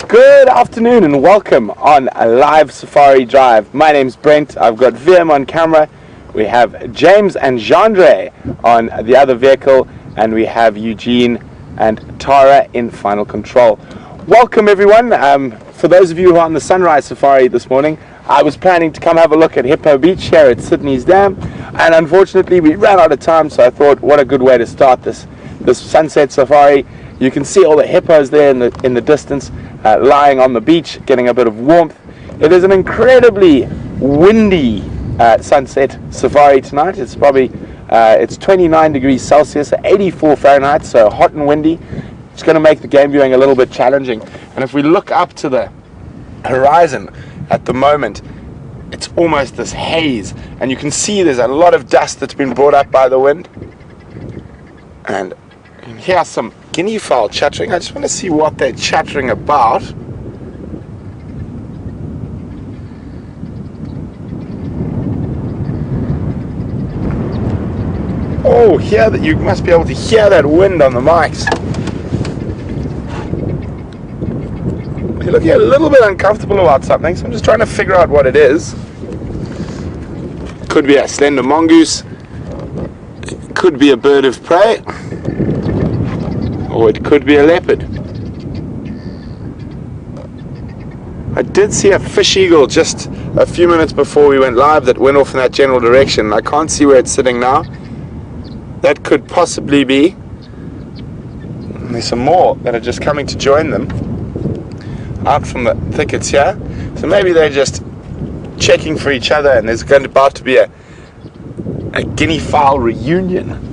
Good afternoon and welcome on a live safari drive. My name's Brent. I've got VM on camera. We have James and Jandre on the other vehicle, and we have Eugene and Tara in final control. Welcome everyone. For those of you who are on the sunrise safari this morning, I was planning to come have a look at Hippo Beach here at Sydney's Dam, and unfortunately we ran out of time, so I thought what a good way to start this sunset safari. You can see all the hippos there in the distance, lying on the beach, getting a bit of warmth. It is an incredibly windy sunset safari tonight. It's probably it's 29 degrees Celsius, 84 Fahrenheit, so hot and windy. It's going to make the game viewing a little bit challenging. And if we look up to the horizon at the moment, it's almost this haze, and you can see there's a lot of dust that's been brought up by the wind. And here are some guinea fowl chattering. I just want to see what they're chattering about. Oh, hear that! You must be able to hear that wind on the mics. You're looking a little bit uncomfortable about something, so I'm just trying to figure out what it is. Could be a slender mongoose. It could be a bird of prey. Or it could be a leopard. I did see a fish eagle just a few minutes before we went live that went off in that general direction. I can't see where it's sitting now. That could possibly be. And there's some more that are just coming to join them out from the thickets here. So maybe they're just checking for each other, and there's about to be a guinea fowl reunion.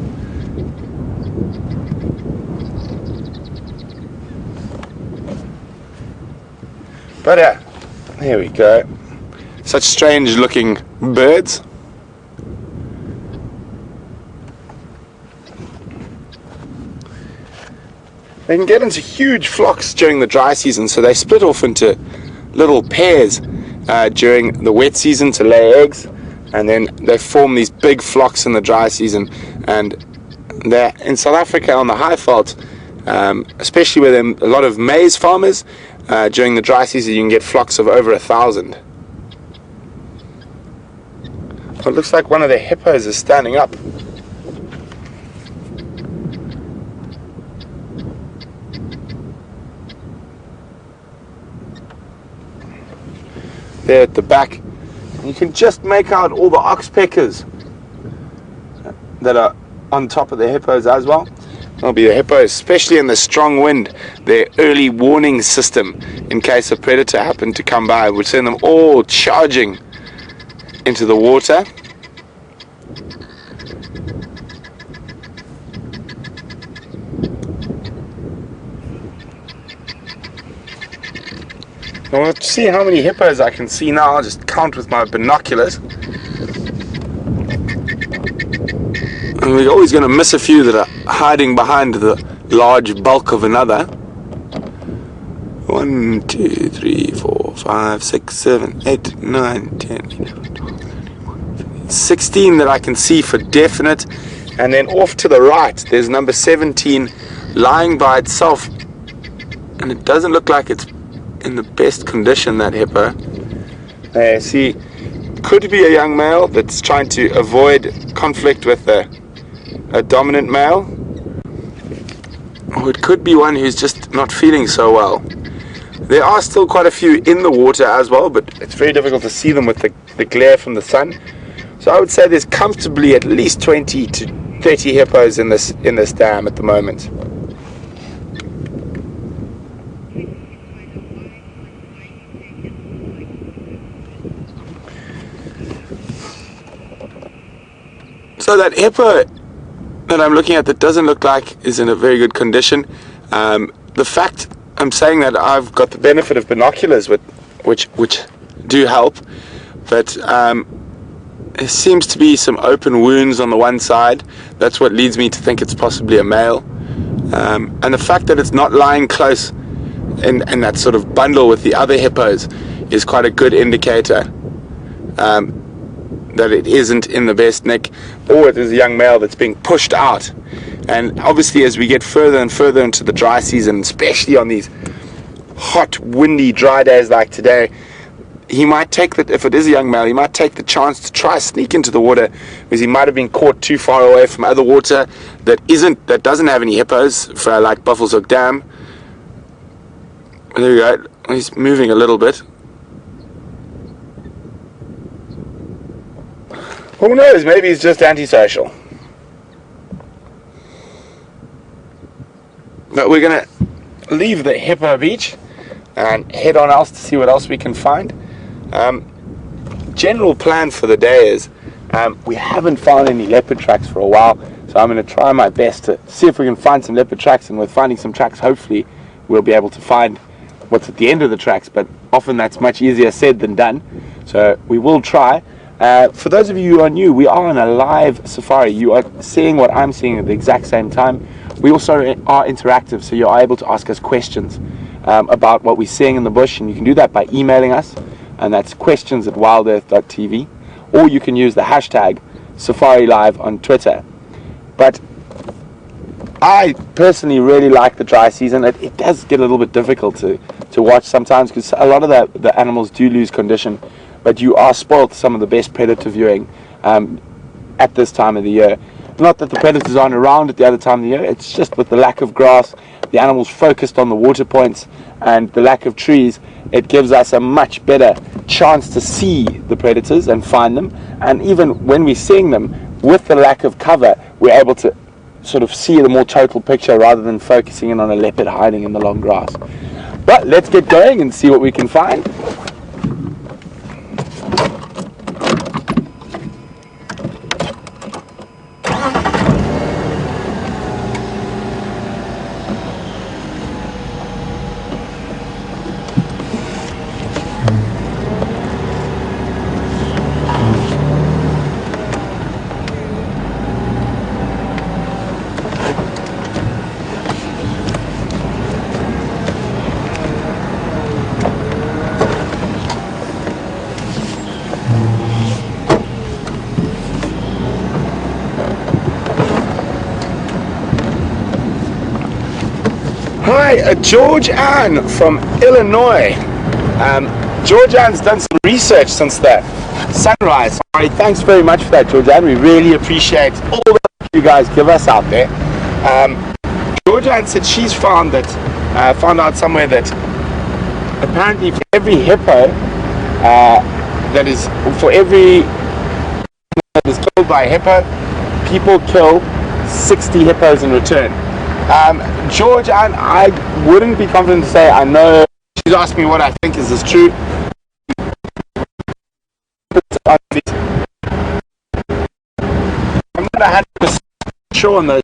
But here we go. Such strange looking birds. They can get into huge flocks during the dry season, so they split off into little pairs during the wet season to lay eggs, and then they form these big flocks in the dry season. And they're in South Africa on the Highveld, especially where there are a lot of maize farmers. During the dry season you can get flocks of over 1,000. It looks like one of the hippos is standing up. There at the back, you can just make out all the oxpeckers that are on top of the hippos as well. There'll be the hippos, especially in the strong wind. Their early warning system, in case a predator happened to come by, would send them all charging into the water. I want to see how many hippos I can see now. I'll just count with my binoculars. And we're always going to miss a few that are hiding behind the large bulk of another. 1, 2, 3, 4, 5, 6, 7, 8, 9, 10, 11, 12, 13, 14, 16 that I can see for definite. And then off to the right, there's number 17 lying by itself. And it doesn't look like it's in the best condition, that hippo. There, see, could be a young male that's trying to avoid conflict with a dominant male, or it could be one who's just not feeling so well. There are still quite a few in the water as well, but it's very difficult to see them with the glare from the sun. So I would say there's comfortably at least 20 to 30 hippos in this dam at the moment. So that hippo that I'm looking at that doesn't look like is in a very good condition. The fact I'm saying that, I've got the benefit of binoculars which do help, but there seems to be some open wounds on the one side. That's what leads me to think it's possibly a male. And the fact that it's not lying close in that sort of bundle with the other hippos is quite a good indicator that it isn't in the best nick, or it is a young male that's being pushed out. And obviously as we get further and further into the dry season, especially on these hot, windy, dry days like today, he might take that, if it is a young male, he might take the chance to try sneak into the water, because he might have been caught too far away from other water that doesn't have any hippos, for like Buffalo's Hook Dam. There we go. He's moving a little bit. Who knows? Maybe he's just antisocial. But we're gonna leave the hippo beach and head on else to see what else we can find. General plan for the day is we haven't found any leopard tracks for a while, so I'm going to try my best to see if we can find some leopard tracks, and with finding some tracks, hopefully we'll be able to find what's at the end of the tracks, but often that's much easier said than done, so we will try. For those of you who are new, we are on a live safari. You are seeing what I'm seeing at the exact same time. We also are interactive, so you are able to ask us questions about what we're seeing in the bush, and you can do that by emailing us, and that's questions@wildearth.tv, or you can use the hashtag SafariLive on Twitter. But I personally really like the dry season. It does get a little bit difficult to watch sometimes, because a lot of the animals do lose condition, but you are spoiled some of the best predator viewing at this time of the year. Not that the predators aren't around at the other time of the year, it's just with the lack of grass, the animals focused on the water points, and the lack of trees, it gives us a much better chance to see the predators and find them. And even when we're seeing them, with the lack of cover, we're able to sort of see the more total picture rather than focusing in on a leopard hiding in the long grass. But let's get going and see what we can find. Hi, George Ann from Illinois. George Ann's done some research since the sunrise. Sorry, thanks very much for that, George Ann. We really appreciate all that you guys give us out there. George Ann said she's found out somewhere that apparently for every hippo for every that is killed by a hippo, people kill 60 hippos in return. George, and I wouldn't be confident to say I know. She's asked me what I think. Is this true? I'm not 100% sure on those.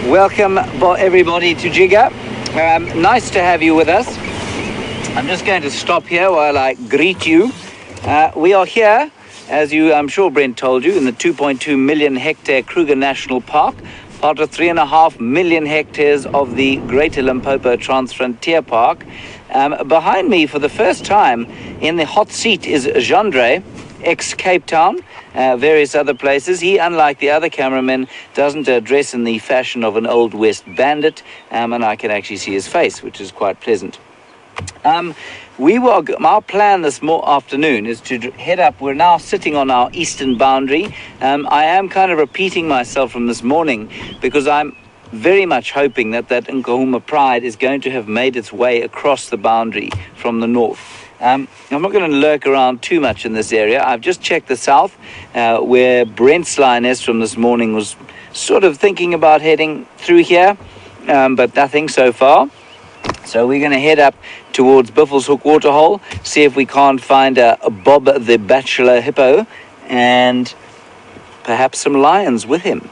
Welcome everybody to Jigga. Nice to have you with us. I'm just going to stop here while I greet you. We are here, as I'm sure Brent told you, in the 2.2 million hectare Kruger National Park, part of 3.5 million hectares of the Greater Limpopo Transfrontier Park. Behind me, for the first time in the hot seat, is Jandre, ex-Cape Town, various other places. He, unlike the other cameramen, doesn't dress in the fashion of an Old West bandit, and I can actually see his face, which is quite pleasant. Our plan this afternoon is to head up. We're now sitting on our eastern boundary. I am kind of repeating myself from this morning, because I'm very much hoping that Nkahuma Pride is going to have made its way across the boundary from the north. I'm not going to lurk around too much in this area. I've just checked the south, where Brent's lioness from this morning was sort of thinking about heading through here, but nothing so far. So we're going to head up towards Buffalo's Hook Waterhole, see if we can't find a Bob the Bachelor hippo, and perhaps some lions with him.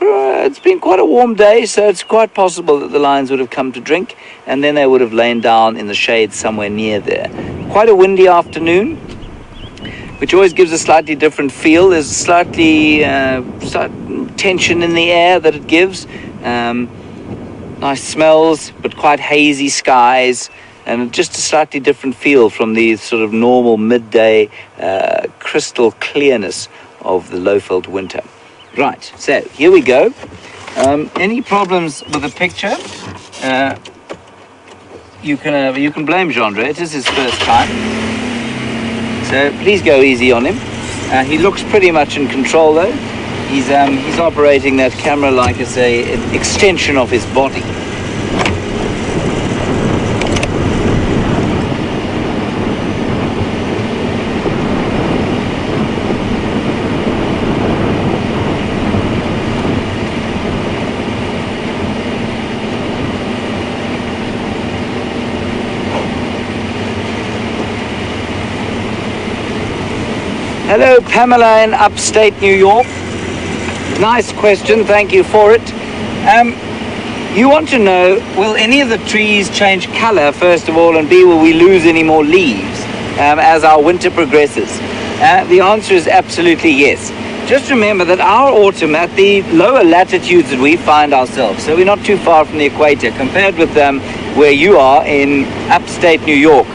It's been quite a warm day, so it's quite possible that the lions would have come to drink, and then they would have lain down in the shade somewhere near there. Quite a windy afternoon, which always gives a slightly different feel. There's slightly tension in the air that it gives. Nice smells, but quite hazy skies. and just a slightly different feel from the sort of normal midday crystal clearness of the low-felt winter. Right, so here we go. Any problems with the picture? You can blame Genre. It is his first time, so please go easy on him. He looks pretty much in control though. He's operating that camera like it's an extension of his body. Hello, Pamela in upstate New York. Nice question, thank you for it. You want to know, will any of the trees change color, first of all, and B, will we lose any more leaves as our winter progresses? The answer is absolutely yes. Just remember that our autumn at the lower latitudes that we find ourselves, so we're not too far from the equator, compared with where you are in upstate New York.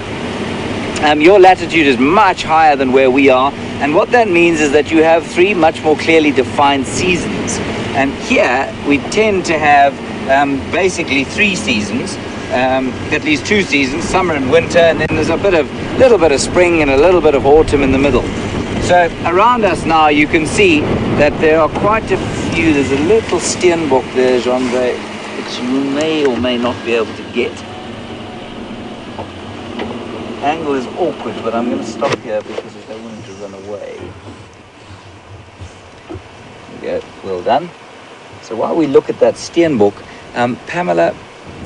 Your latitude is much higher than where we are, and what that means is that you have 3 much more clearly defined seasons. And here we tend to have basically 3 seasons, at least 2 seasons, summer and winter, and then there's a little bit of spring and a little bit of autumn in the middle. So around us now you can see that there are quite a few. There's a little steenbok there, Genre, which you may or may not be able to get. Angle is awkward, but I'm going to stop here because I don't want him to run away. There we go, well done. So while we look at that steenbok, Pamela,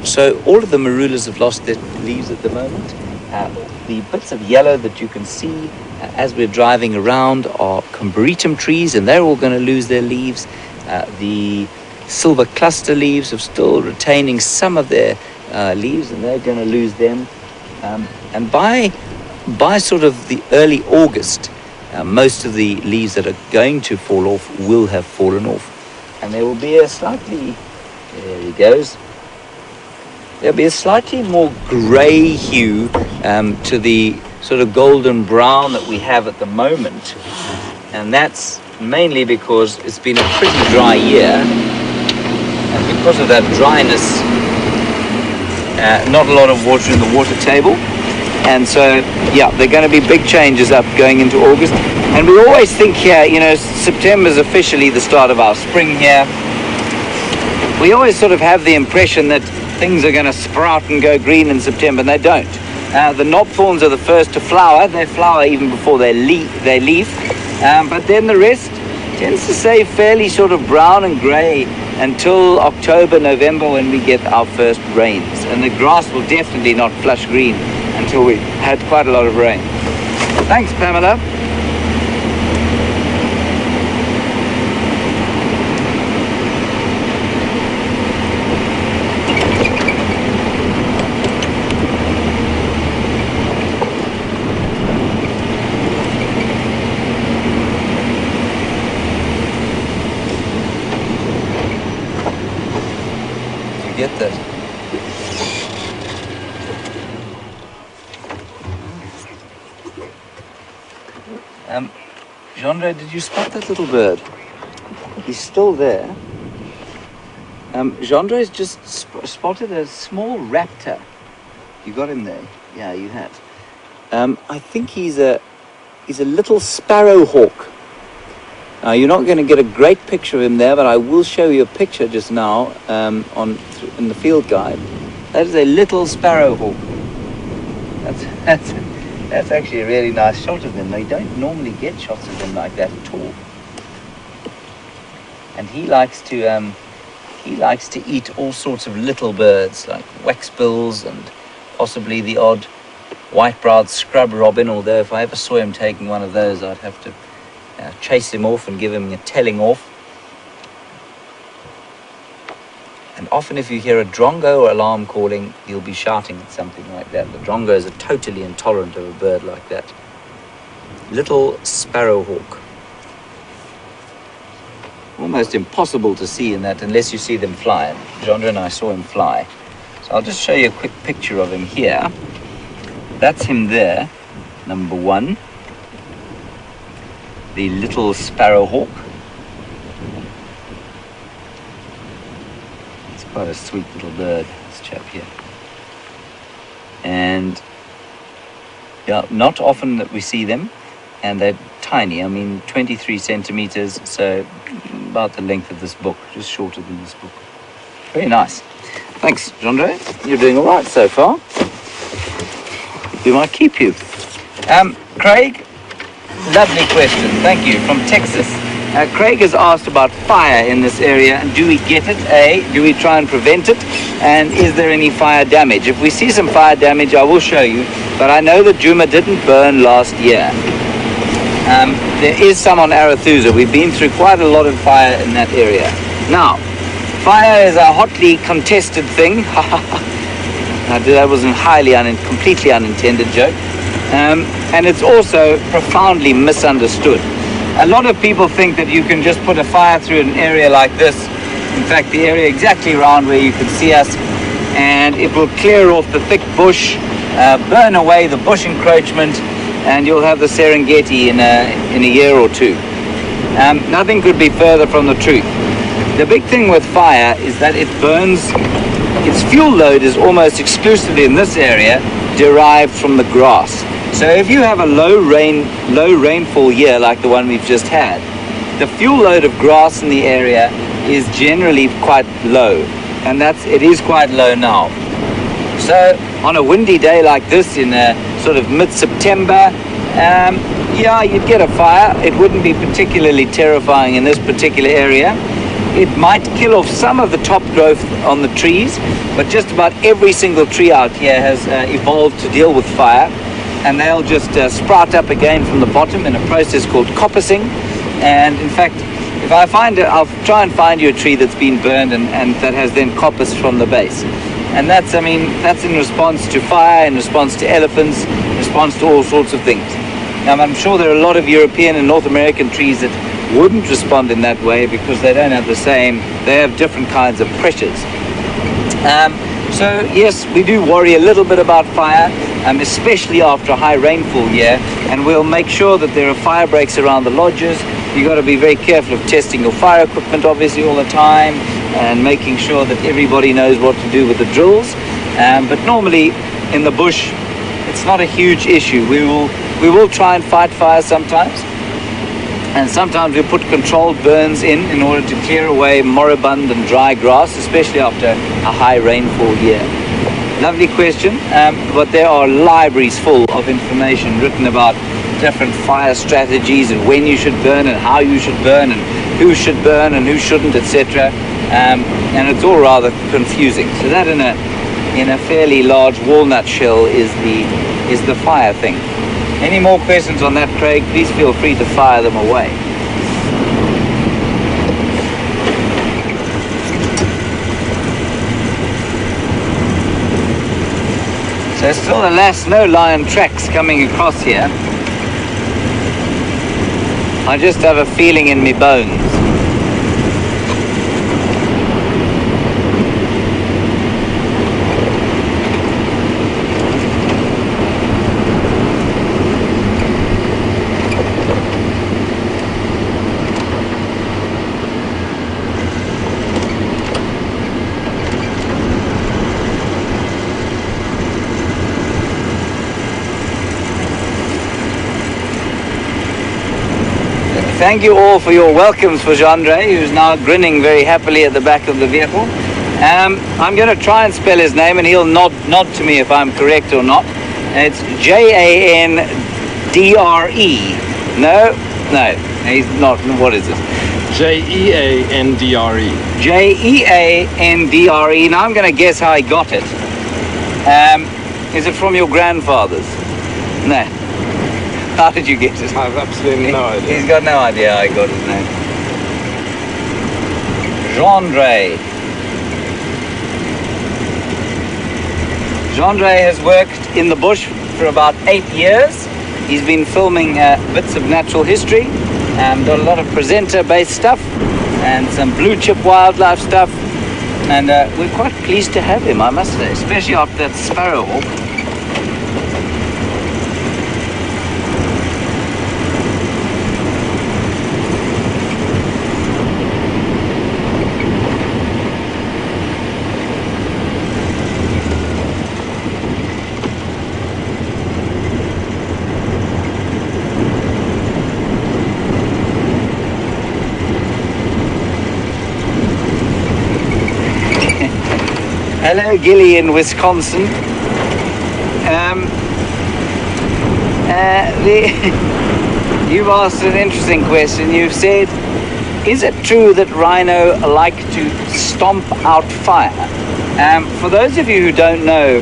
so all of the marulas have lost their leaves at the moment. The bits of yellow that you can see as we're driving around are combretum trees, and they're all going to lose their leaves. The silver cluster leaves are still retaining some of their leaves, and they're going to lose them. And by sort of the early August, most of the leaves that are going to fall off will have fallen off. And there will be a slightly, there he goes, there'll be a slightly more grey hue to the sort of golden brown that we have at the moment. And that's mainly because it's been a pretty dry year. And because of that dryness, not a lot of water in the water table. And so, yeah, there are going to be big changes up going into August. And we always think here, you know, September is officially the start of our spring here. We always sort of have the impression that things are going to sprout and go green in September, and they don't. The knobthorns are the first to flower. They flower even before they leaf. But then the rest tends to stay fairly sort of brown and grey until October, November, when we get our first rains. And the grass will definitely not flush green until we had quite a lot of rain. Thanks, Pamela. Did you get that? Genre, did you spot that little bird? He's still there. Genre has just spotted a small raptor. You got him there? Yeah, you have. I think he's a little sparrowhawk. Now, you're not going to get a great picture of him there, but I will show you a picture just now in the field guide. That is a little sparrowhawk. That's actually a really nice shot of him. They don't normally get shots of him like that at all. And he likes to eat all sorts of little birds like waxbills and possibly the odd white-browed scrub robin. Although if I ever saw him taking one of those, I'd have to chase him off and give him a telling off. And often if you hear a drongo alarm calling, he'll be shouting at something like that. The drongos are totally intolerant of a bird like that. Little sparrowhawk. Almost impossible to see in that unless you see them fly. Genre and I saw him fly. So I'll just show you a quick picture of him here. that's him there, number 1. The little sparrowhawk. It's quite a sweet little bird, this chap here. And yeah, not often that we see them, and they're tiny. I mean, 23 centimeters, so about the length of this book, just shorter than this book. Very nice. Thanks, Jandre. You're doing all right so far. We might keep you. Craig, lovely question. Thank you, from Texas. Craig has asked about fire in this area, and do we get it? Do we try and prevent it? And is there any fire damage? If we see some fire damage, I will show you, but I know that Djuma didn't burn last year. There is some on Arathusa. We've been through quite a lot of fire in that area. Now, fire is a hotly contested thing. That was a completely unintended joke. And it's also profoundly misunderstood. A lot of people think that you can just put a fire through an area like this, in fact the area exactly around where you can see us, and it will clear off the thick bush, burn away the bush encroachment, and you'll have the Serengeti in a year or two. Nothing could be further from the truth. The big thing with fire is that it burns, its fuel load is almost exclusively in this area derived from the grass. So if you have a low rainfall year like the one we've just had, the fuel load of grass in the area is generally quite low, and it is quite low now. So on a windy day like this in sort of mid-September, yeah, you'd get a fire. It wouldn't be particularly terrifying in this particular area. It might kill off some of the top growth on the trees, but just about every single tree out here has evolved to deal with fire, and they'll just sprout up again from the bottom in a process called coppicing. And in fact, if I find it, I'll try and find you a tree that's been burned and that has then coppiced from the base. And that's in response to fire, in response to elephants, in response to all sorts of things. Now, I'm sure there are a lot of European and North American trees that wouldn't respond in that way because they don't have they have different kinds of pressures. So yes, we do worry a little bit about fire, especially after a high rainfall year, and we'll make sure that there are fire breaks around the lodges. You've got to be very careful of testing your fire equipment obviously all the time, and making sure that everybody knows what to do with the drills. But normally in the bush, it's not a huge issue. We will try and fight fire sometimes, and sometimes we put controlled burns in order to clear away moribund and dry grass, especially after a high rainfall year. Lovely question, but there are libraries full of information written about different fire strategies and when you should burn and how you should burn and who should burn and who shouldn't, etc. And it's all rather confusing. So that in a fairly large walnut shell is the fire thing. Any more questions on that, Craig? Please feel free to fire them away. So still, alas, no lion tracks coming across here. I just have a feeling in me bones. Thank you all for your welcomes for Jandre, who's now grinning very happily at the back of the vehicle. I'm going to try and spell his name, and he'll nod to me if I'm correct or not. And it's Jandre. No, he's not. What is it? Jandre. Jandre. Now I'm going to guess how he got it. Is it from your grandfather's? No. How did you get it? I have absolutely no idea. He's got no idea how he got his name. Jandre. Jandre has worked in the bush for about 8 years. He's been filming bits of natural history, done a lot of presenter-based stuff, and some blue-chip wildlife stuff. And we're quite pleased to have him, I must say, especially after that sparrowhawk. Gilly in Wisconsin. You've asked an interesting question. You've said, is it true that rhino like to stomp out fire? For those of you who don't know,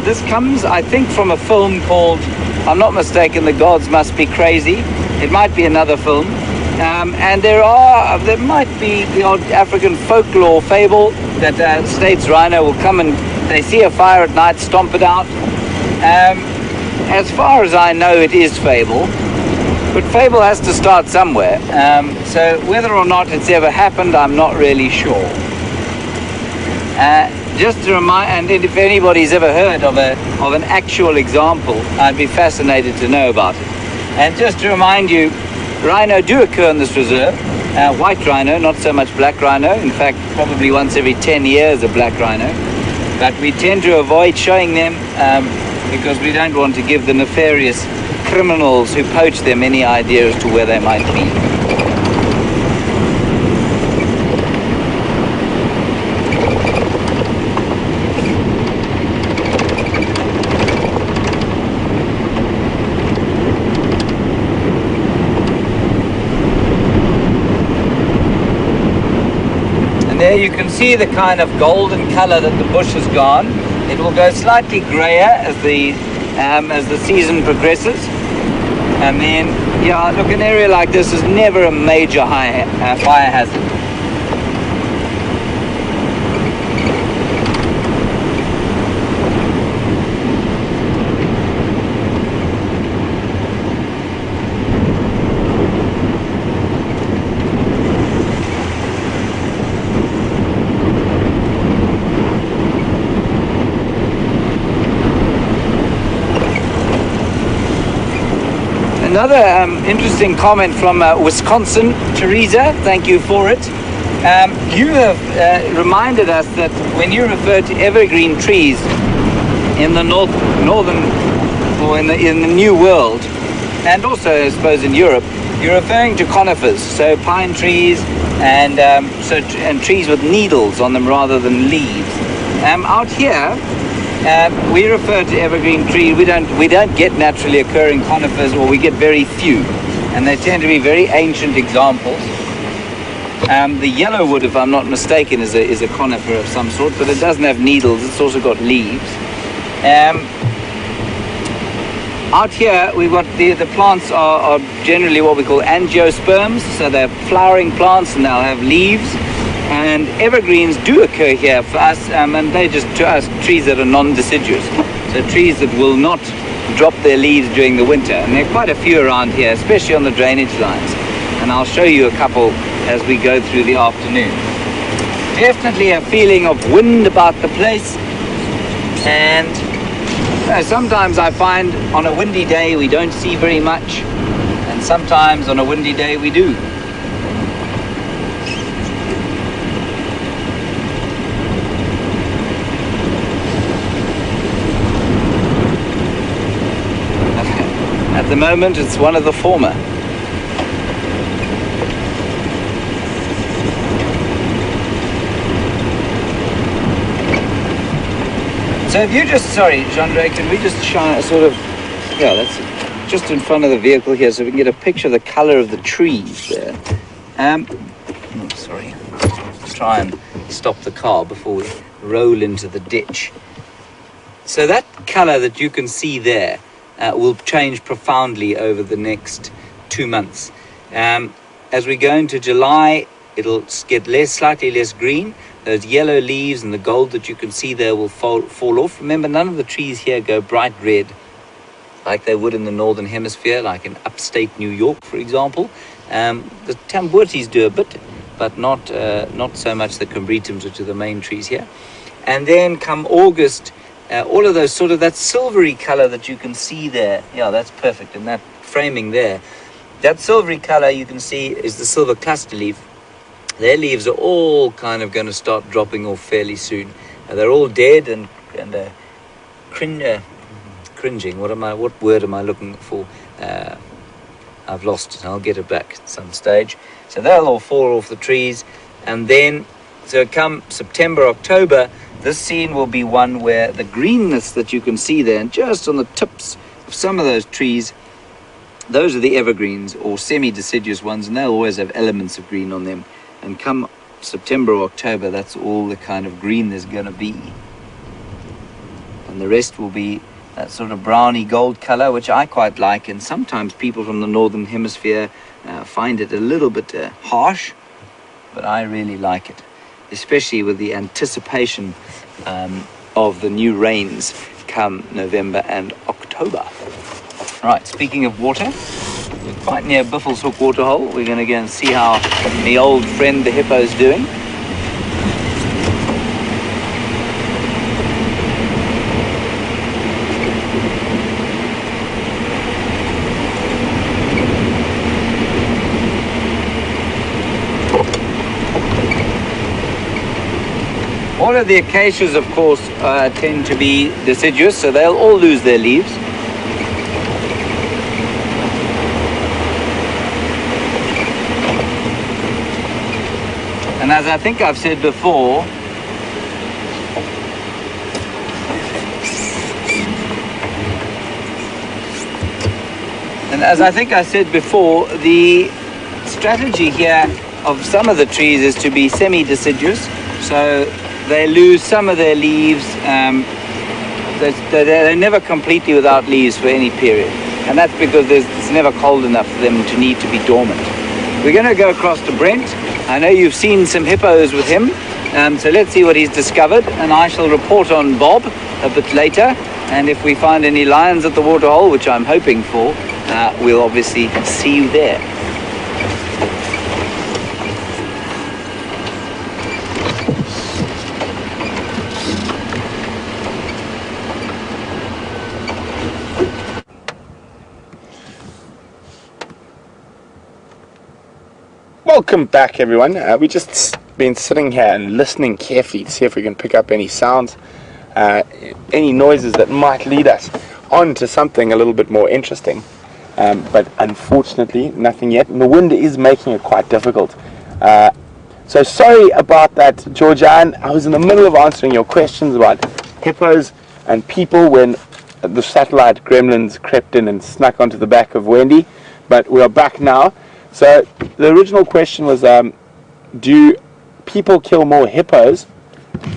this comes, I think, from a film called, if I'm not mistaken, The Gods Must Be Crazy. It might be another film. And there might be the odd African folklore fable that states rhino will come and they see a fire at night, stomp it out. As far as I know, it is fable, but fable has to start somewhere. So whether or not it's ever happened, I'm not really sure. Just to remind, and if anybody's ever heard of an actual example, I'd be fascinated to know about it. And just to remind you, rhino do occur in this reserve. White rhino, not so much black rhino. In fact, probably once every 10 years a black rhino. But we tend to avoid showing them because we don't want to give the nefarious criminals who poach them any idea as to where they might be. There you can see the kind of golden color that the bush has gone. It will go slightly grayer as the season progresses. And then, yeah, look, an area like this is never a major fire hazard. Another interesting comment from Wisconsin, Teresa, thank you for it. You have reminded us that when you refer to evergreen trees in the northern, or in the New World, and also I suppose in Europe, you're referring to conifers, so pine trees and trees with needles on them rather than leaves. Out here, we refer to evergreen trees. We don't get naturally occurring conifers, or we get very few, and they tend to be very ancient examples. The yellowwood, if I'm not mistaken, is a conifer of some sort, but it doesn't have needles. It's also got leaves. Out here, we've got the plants are generally what we call angiosperms, so they're flowering plants and they'll have leaves. And evergreens do occur here for us, and they're just, to us, trees that are non-deciduous. So trees that will not drop their leaves during the winter. And there are quite a few around here, especially on the drainage lines. And I'll show you a couple as we go through the afternoon. Definitely a feeling of wind about the place. And sometimes I find on a windy day we don't see very much. And sometimes on a windy day we do. At the moment, it's one of the former. So if you just, sorry, Jean-Andre, can we just shine a sort of, yeah, that's just in front of the vehicle here, so we can get a picture of the color of the trees there. Sorry, let's try and stop the car before we roll into the ditch. So that color that you can see there will change profoundly over the next 2 months. As we go into July, it'll get slightly less green. Those yellow leaves and the gold that you can see there will fall off. Remember, none of the trees here go bright red like they would in the northern hemisphere, like in upstate New York, for example. The tambutis do a bit, but not so much the combretums, which are the main trees here. And then come August, all of those sort of that silvery color that you can see there, yeah, that's perfect in that framing there. That silvery color you can see is the silver cluster leaf. Their leaves are all kind of going to start dropping off fairly soon. They're all dead and cringing. What word am I looking for? I've lost it. I'll get it back at some stage. So they'll all fall off the trees, and then So come September, October, this scene will be one where the greenness that you can see there, and just on the tips of some of those trees, those are the evergreens or semi-deciduous ones, and they'll always have elements of green on them. And come September or October, that's all the kind of green there's going to be. And the rest will be that sort of browny gold color, which I quite like. And sometimes people from the northern hemisphere find it a little bit harsh, but I really like it, especially with the anticipation of the new rains come November and October. Right, speaking of water, we're quite near Buffelshoek waterhole. We're going to go and see how the old friend the hippo is doing. All of the acacias, of course, tend to be deciduous, so they'll all lose their leaves. And as I think I've said before, the strategy here of some of the trees is to be semi-deciduous, so they lose some of their leaves. They're never completely without leaves for any period, and that's because it's never cold enough for them to need to be dormant. We're going to go across to Brent. I know you've seen some hippos with him, so let's see what he's discovered, and I shall report on Bob a bit later, and if we find any lions at the waterhole, which I'm hoping for, we'll obviously see you there. Welcome back, everyone. We've just been sitting here and listening carefully to see if we can pick up any sounds, any noises that might lead us on to something a little bit more interesting. But unfortunately, nothing yet. And the wind is making it quite difficult. So sorry about that, Georgianne. I was in the middle of answering your questions about hippos and people when the satellite gremlins crept in and snuck onto the back of Wendy. But we are back now. So the original question was, do people kill more hippos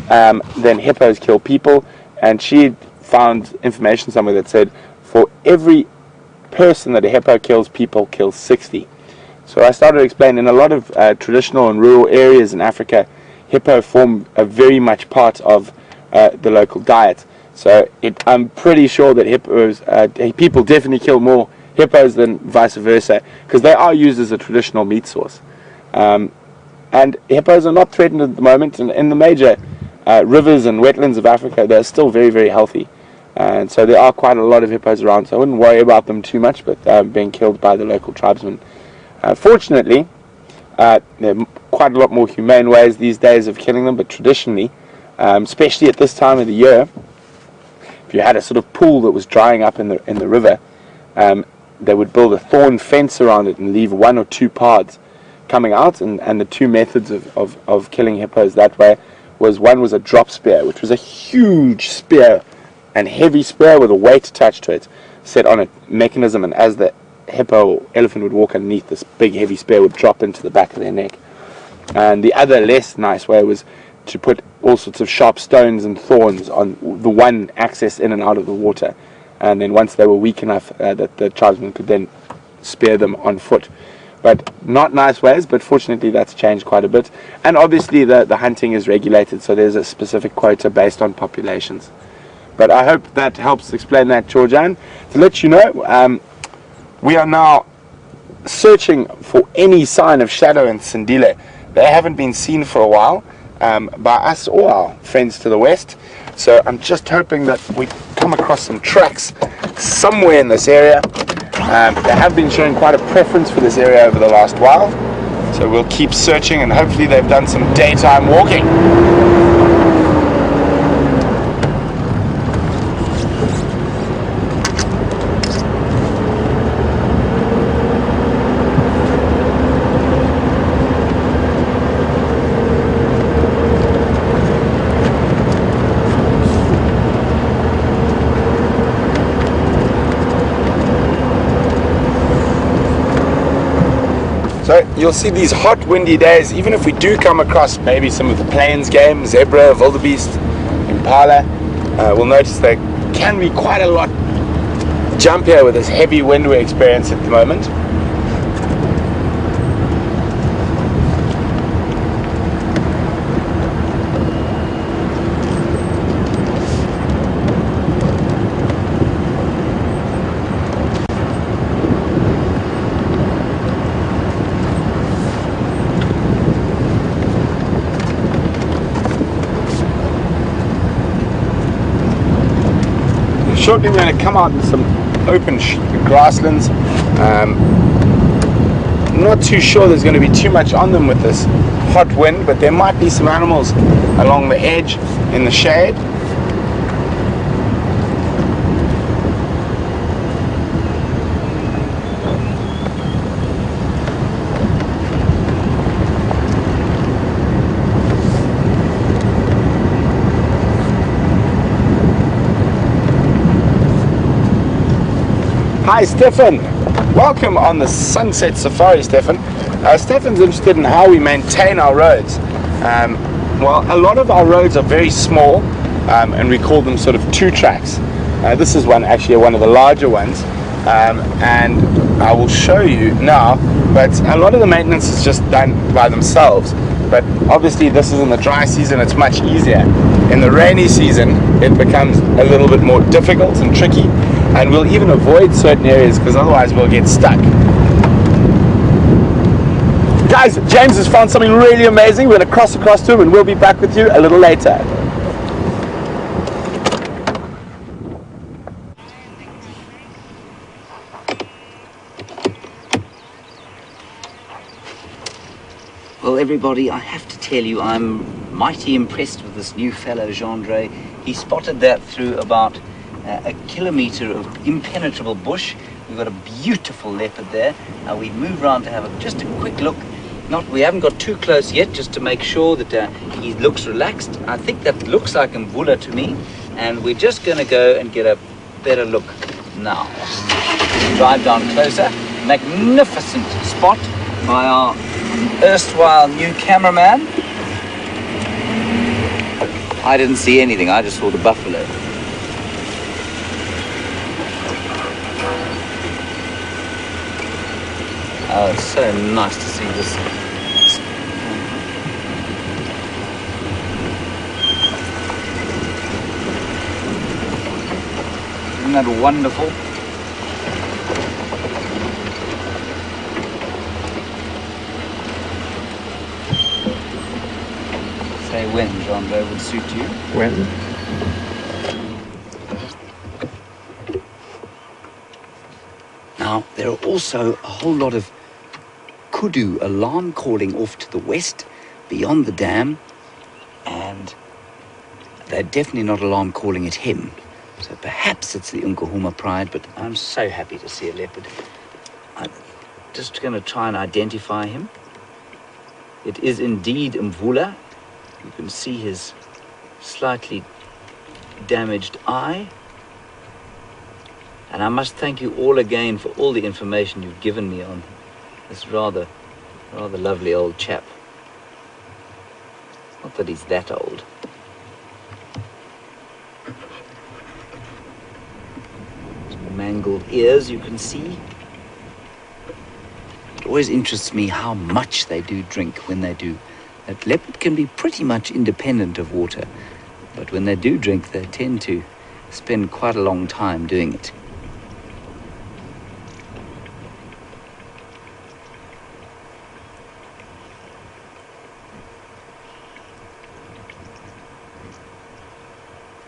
than hippos kill people? And she found information somewhere that said for every person that a hippo kills, people kill 60. So I started to explain in a lot of traditional and rural areas in Africa, hippo form a very much part of the local diet. So I'm pretty sure that hippos, people definitely kill more hippos than vice versa, because they are used as a traditional meat source. And hippos are not threatened at the moment, and in the major rivers and wetlands of Africa, they're still very, very healthy. And so there are quite a lot of hippos around, so I wouldn't worry about them too much, but being killed by the local tribesmen. Fortunately, there are quite a lot more humane ways these days of killing them, but traditionally, especially at this time of the year, if you had a sort of pool that was drying up in the river, they would build a thorn fence around it and leave one or two paths coming out, and the two methods of killing hippos that way was, one was a drop spear, which was a huge spear and heavy spear with a weight attached to it set on a mechanism, and as the hippo or elephant would walk underneath, this big heavy spear would drop into the back of their neck. And the other less nice way was to put all sorts of sharp stones and thorns on the one access in and out of the water, and then once they were weak enough that the tribesmen could then spear them on foot. But not nice ways, but fortunately that's changed quite a bit. And obviously the hunting is regulated, so there's a specific quota based on populations. But I hope that helps explain that, Georgianne. To let you know, we are now searching for any sign of shadow in Sindile. They haven't been seen for a while by us or our friends to the west. So I'm just hoping that we come across some tracks somewhere in this area. They have been showing quite a preference for this area over the last while. So we'll keep searching, and hopefully they've done some daytime walking. you'll see these hot windy days, even if we do come across maybe some of the plains game, zebra, wildebeest, impala, we'll notice there can be quite a lot jump here with this heavy wind we experience at the moment. Shortly we're going to come out in some open grasslands. Not too sure there's going to be too much on them with this hot wind, but there might be some animals along the edge in the shade. Hi Stefan, welcome on the Sunset Safari, Stefan. Stefan's interested in how we maintain our roads. Well, a lot of our roads are very small, and we call them sort of two tracks. This is one of the larger ones, and I will show you now, but a lot of the maintenance is just done by themselves. But obviously this is in the dry season, it's much easier. In the rainy season, it becomes a little bit more difficult and tricky, and we'll even avoid certain areas because otherwise we'll get stuck. Guys, James has found something really amazing. We're going to cross across to him and we'll be back with you a little later. Well, everybody, I have to tell you, I'm mighty impressed with this new fellow, Gendre. He spotted that through about a kilometre of impenetrable bush. We've got a beautiful leopard there. Now we move around to have just a quick look. We haven't got too close yet, just to make sure that he looks relaxed. I think that looks like Mvula to me, and we're just going to go and get a better look now. Drive down closer. Magnificent spot by our erstwhile new cameraman. I didn't see anything, I just saw the buffalo. Oh, it's so nice to see this. Isn't that wonderful? Say when, Gendre, would suit you? When? Now, there are also a whole lot of kudu alarm calling off to the west, beyond the dam, and they're definitely not alarm calling at him. So perhaps it's the Nkuhuma pride, but I'm so happy to see a leopard. I'm just going to try and identify him. It is indeed Mvula. You can see his slightly damaged eye. And I must thank you all again for all the information you've given me on this rather lovely old chap. Not that he's that old. Some mangled ears you can see. It always interests me how much they do drink when they do. That leopard can be pretty much independent of water, but when they do drink, they tend to spend quite a long time doing it.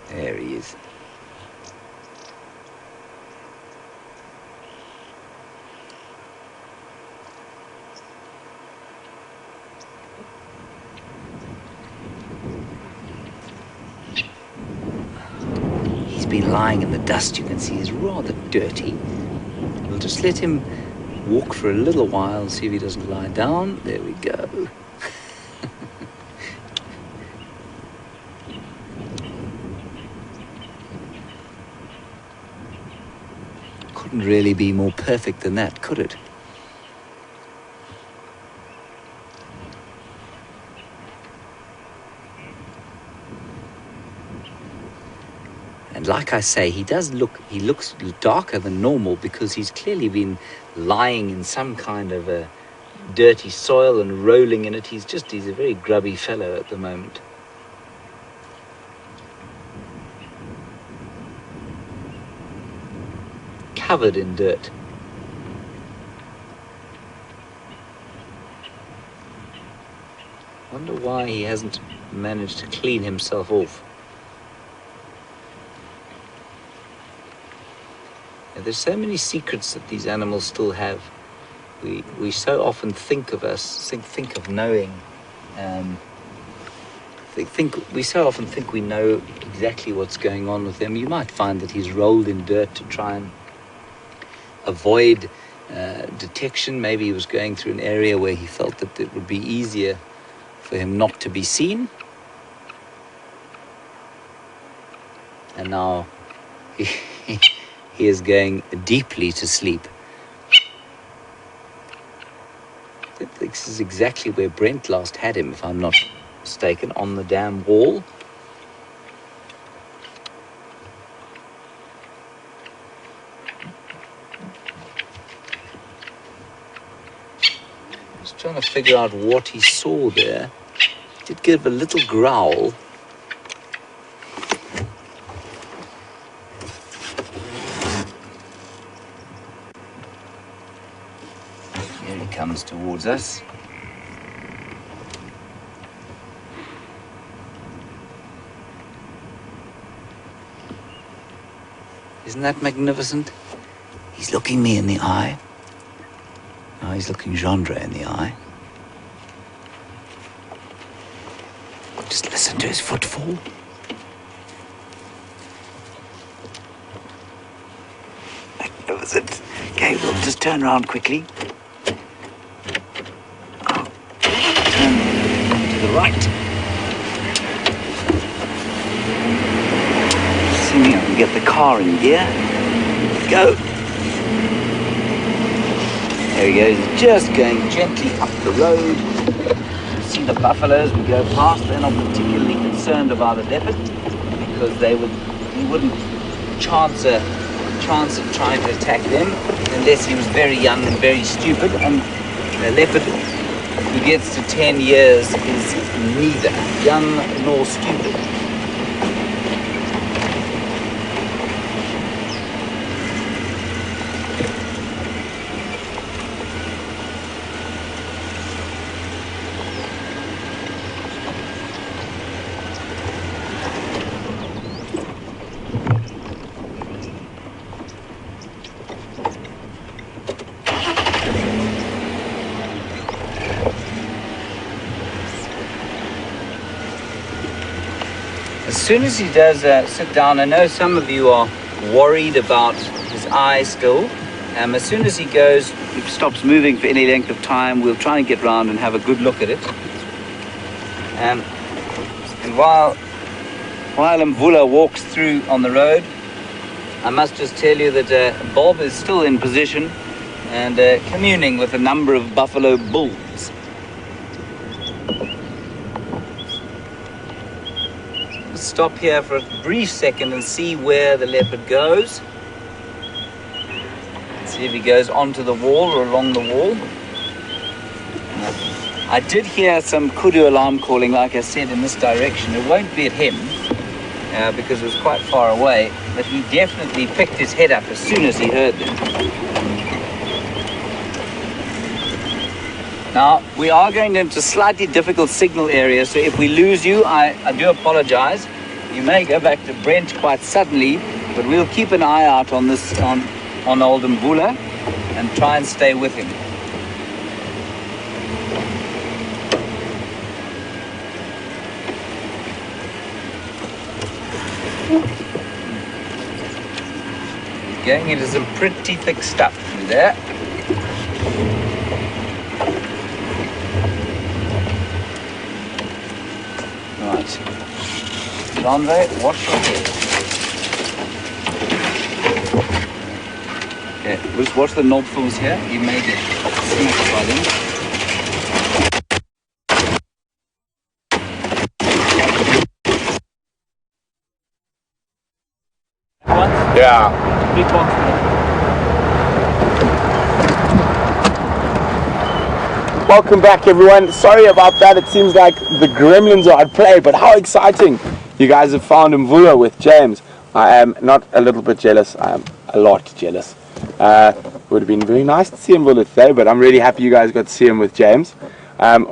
There he is. He's been lying in the dust, you can see he's rather dirty. We'll just let him walk for a little while, see if he doesn't lie down. There we go. Couldn't really be more perfect than that, could it? And like I say, he looks darker than normal because he's clearly been lying in some kind of a dirty soil and rolling in it. He's a very grubby fellow at the moment. Covered in dirt. Wonder why he hasn't managed to clean himself off. There's so many secrets that these animals still have. We so often think of knowing. We so often think we know exactly what's going on with them. You might find that he's rolled in dirt to try and avoid detection. Maybe he was going through an area where he felt that it would be easier for him not to be seen. And now he is going deeply to sleep. I think this is exactly where Brent last had him, if I'm not mistaken, on the dam wall. Just trying to figure out what he saw there. He did give a little growl. Here he comes towards us. Isn't that magnificent? He's looking me in the eye. Now he's looking Gendre in the eye. Just listen to his footfall. Magnificent. Okay, we'll just turn around quickly. Turn to the right. Assuming I can get the car in gear. Go. There he goes, he's just going gently up the road. You see the buffaloes we go past. They're not particularly concerned about a leopard because he wouldn't chance at trying to attack them unless he was very young and very stupid. And a leopard who gets to 10 years is neither young nor stupid. As soon as he does sit down, I know some of you are worried about his eye still. As soon as he stops moving for any length of time, we'll try and get round and have a good look at it. And while Mvula walks through on the road, I must just tell you that Bob is still in position and communing with a number of buffalo bulls. Stop here for a brief second and see where the leopard goes. See if he goes onto the wall or along the wall. I did hear some kudu alarm calling, like I said, in this direction. It won't be at him because it was quite far away, but he definitely picked his head up as soon as he heard them. Now, we are going into slightly difficult signal areas, so if we lose you, I do apologize. You may go back to Brent quite suddenly, but we'll keep an eye out on this, on old Mvula, and try and stay with him. Going into some pretty thick stuff through there. Right. Andre, watch your head. Okay, just watch the knobfuls here. You may get smacked by them. Yeah. Big box. Welcome back, everyone. Sorry about that. It seems like the gremlins are at play, but how exciting. You guys have found Mvula with James. I am not a little bit jealous. I am a lot jealous. Would have been very nice to see Mvula today, but I'm really happy you guys got to see him with James.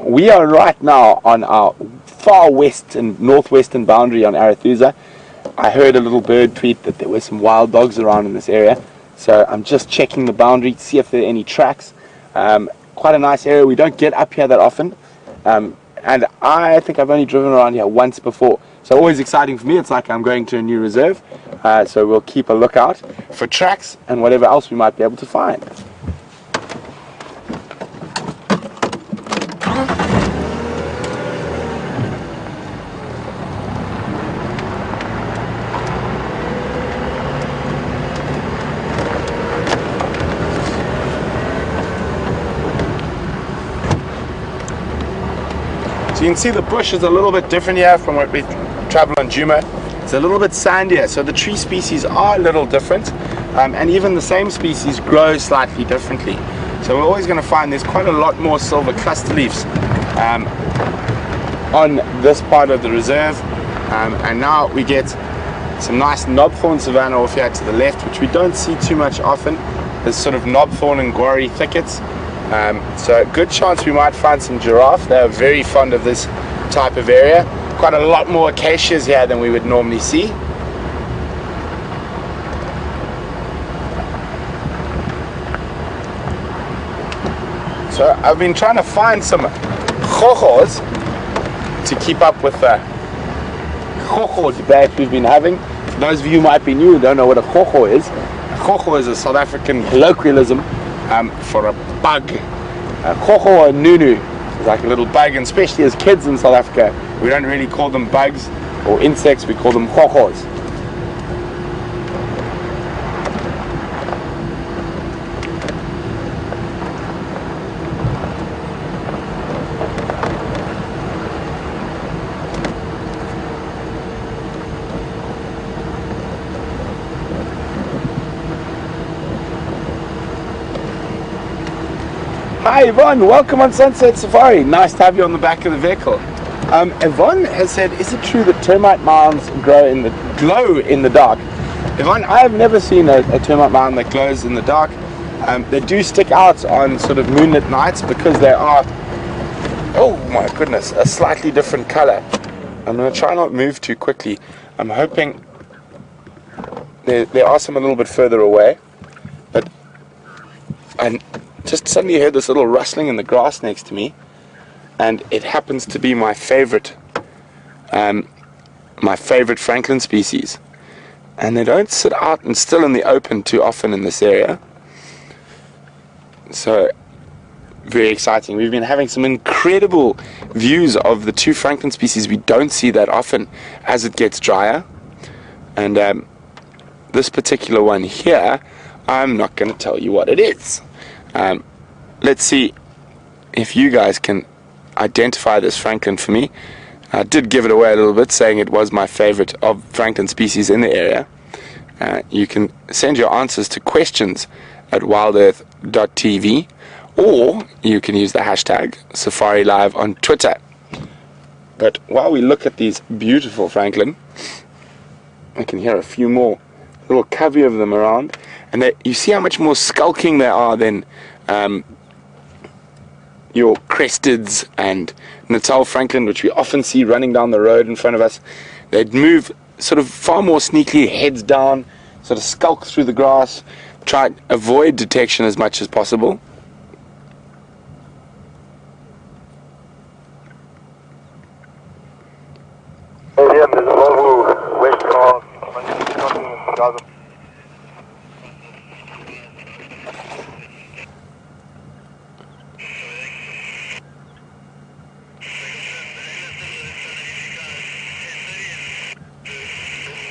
We are right now on our far west and northwestern boundary on Arathusa. I heard a little bird tweet that there were some wild dogs around in this area, so I'm just checking the boundary to see if there are any tracks. Quite a nice area. We don't get up here that often, and I think I've only driven around here once before, so always exciting for me. It's like I'm going to a new reserve, so we'll keep a lookout for tracks and whatever else we might be able to find. So you can see the bush is a little bit different here from what we travel on Djuma. It's a little bit sandier, so the tree species are a little different, and even the same species grow slightly differently. So we're always going to find there's quite a lot more silver cluster leaves on this part of the reserve, and now we get some nice knobthorn savanna off here to the left, which we don't see too much often. There's sort of knobthorn and guarri thickets. So a good chance we might find some giraffe. They're very fond of this type of area. Quite a lot more acacias here than we would normally see. So I've been trying to find some chojos to keep up with the chojo debate we've been having. For those of you who might be new and don't know what a chojo is, a chojo is a South African colloquialism for a bug. Chojo or nunu is like a little bug, and especially as kids in South Africa, we don't really call them bugs or insects, we call them chojos. Hi Yvonne, welcome on Sunset Safari. Nice to have you on the back of the vehicle. Yvonne has said, is it true that termite mounds glow in the dark? Yvonne, I have never seen a termite mound that glows in the dark. They do stick out on sort of moonlit nights because they are, oh my goodness, a slightly different color. I'm going to try not move too quickly. I'm hoping there are some a little bit further away, but I just suddenly heard this little rustling in the grass next to me, and it happens to be my favorite Franklin species, and they don't sit out and still in the open too often in this area. So very exciting. We've been having some incredible views of the two Franklin species we don't see that often as it gets drier, and this particular one here, I'm not going to tell you what it is. Let's see if you guys can identify this Franklin for me. I did give it away a little bit, saying it was my favorite of Franklin species in the area. You can send your answers to questions at WildEarthTV, or you can use the hashtag SafariLive on Twitter. But while we look at these beautiful Franklin, I can hear a few more, little covey of them around, and you see how much more skulking they are than your cresteds and Natal Franklin, which we often see running down the road in front of us. They'd move sort of far more sneakily, heads down, sort of skulk through the grass, try to avoid detection as much as possible.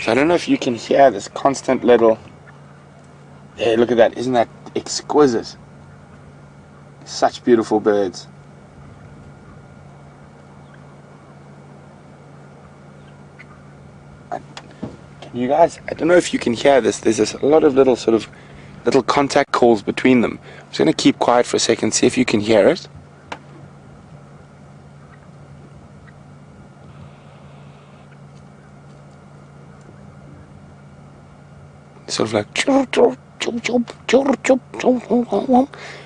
So I don't know if you can hear this constant little, hey, look at that, isn't that exquisite? Such beautiful birds. I You guys, I don't know if you can hear this. There's a lot of little little contact calls between them. I'm just going to keep quiet for a second, see if you can hear it. Sort of like,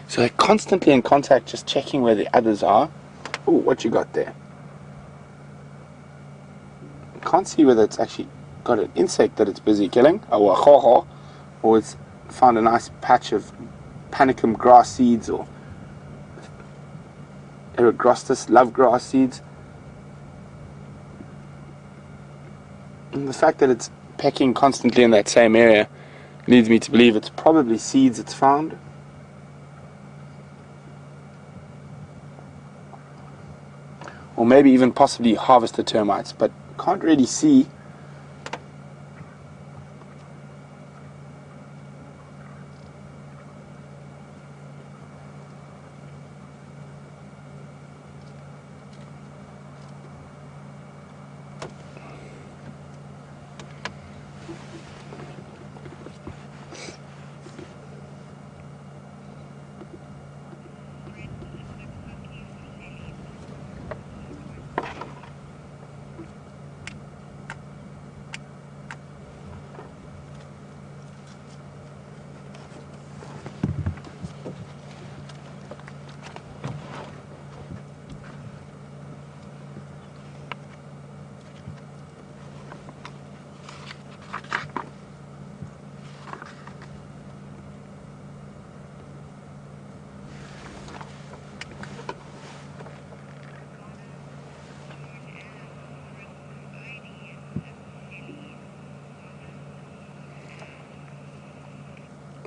so they're constantly in contact, just checking where the others are. Oh, what you got there? Can't see whether it's actually got an insect that it's busy killing, or it's found a nice patch of panicum grass seeds or Eragrostis love grass seeds. And the fact that it's pecking constantly in that same area leads me to believe it's probably seeds it's found. Or maybe even possibly harvested termites, but can't really see.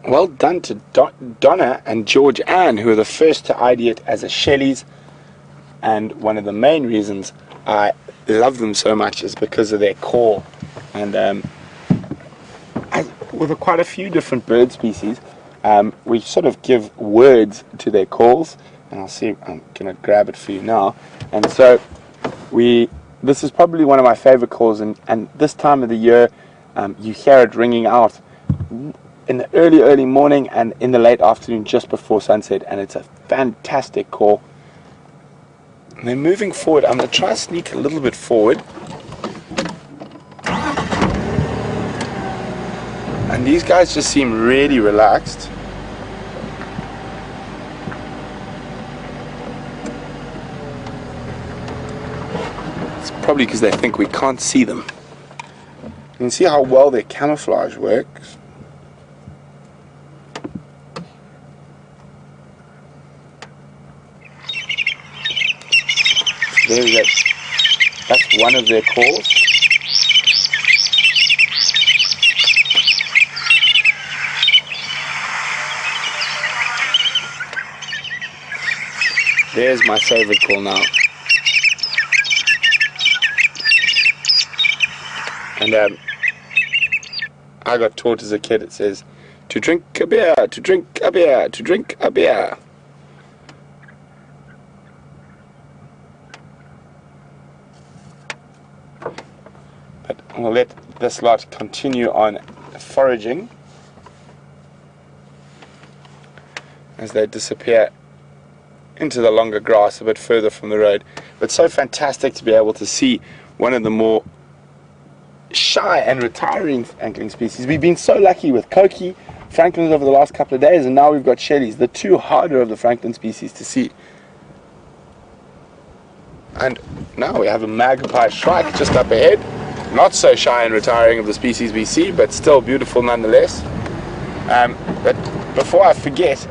Well done to Donna and George Ann, who are the first to ID it as a Shelley's. And one of the main reasons I love them so much is because of their call. And with quite a few different bird species, we sort of give words to their calls. And I'll see, I'm going to grab it for you now. And so this is probably one of my favorite calls. And this time of the year, you hear it ringing out in the early morning and in the late afternoon just before sunset, and it's a fantastic call. And they're moving forward. I'm going to try to sneak a little bit forward. And these guys just seem really relaxed. It's probably because they think we can't see them. You can see how well their camouflage works. That's one of their calls. There's my favorite call now. And I got taught as a kid, it says, to drink a beer, to drink a beer, to drink a beer. We'll let this lot continue on foraging as they disappear into the longer grass a bit further from the road. But so fantastic to be able to see one of the more shy and retiring angling species. We've been so lucky with Koki, Franklins over the last couple of days, and now we've got Shelleys, the two harder of the Franklin species to see. And now we have a magpie shrike just up ahead. Not so shy and retiring of the species we see, but still beautiful nonetheless. But before I forget,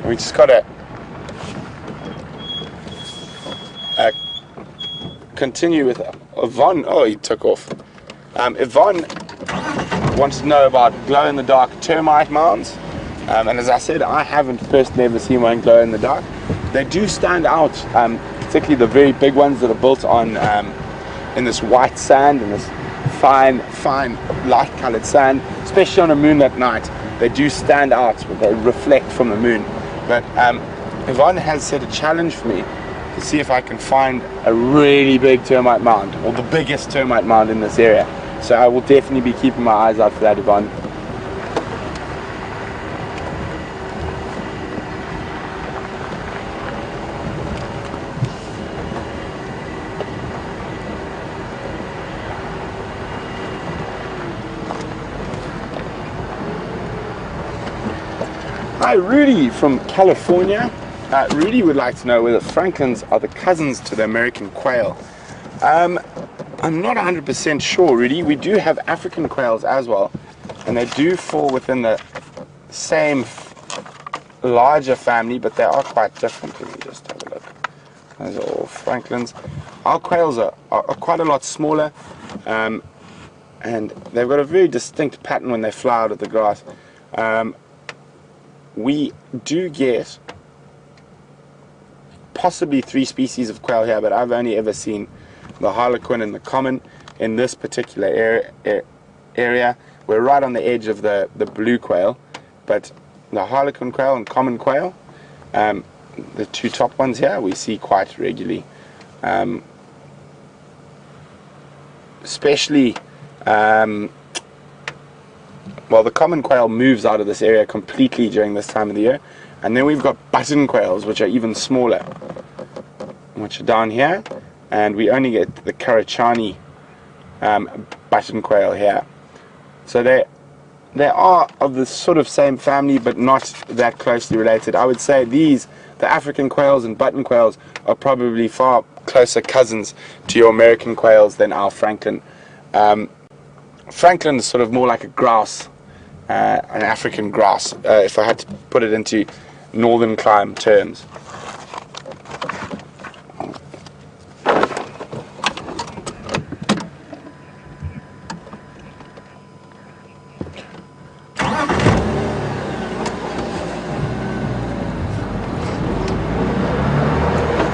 we just got to continue with Yvonne. Oh, he took off. Yvonne wants to know about glow-in-the-dark termite mounds. And as I said, I haven't personally ever seen one glow in the dark. They do stand out, particularly the very big ones that are built on in this white sand and this fine light-colored sand, especially on a moonlit night. They do stand out, they reflect from the moon. But Yvonne has set a challenge for me to see if I can find a really big termite mound, or the biggest termite mound in this area. So I will definitely be keeping my eyes out for that, Yvonne. Hi, Rudy from California. Rudy would like to know whether francolins are the cousins to the American quail. I'm not 100% sure, Rudy. We do have African quails as well, and they do fall within the same larger family, but they are quite different. Let me just have a look. Those are all francolins. Our quails are quite a lot smaller, and they've got a very distinct pattern when they fly out of the grass. We do get possibly 3 species of quail here, but I've only ever seen the harlequin and the common in this particular area. We're right on the edge of the blue quail, but the harlequin quail and common quail, the 2 top ones here, we see quite regularly. Especially, well, the common quail moves out of this area completely during this time of the year, and then we've got button quails, which are even smaller, which are down here, and we only get the Karachani button quail here. So they are of the sort of same family, but not that closely related. I would say the African quails and button quails, are probably far closer cousins to your American quails than our francolin. Francolin is sort of more like a grouse, an African grouse, if I had to put it into northern climate terms.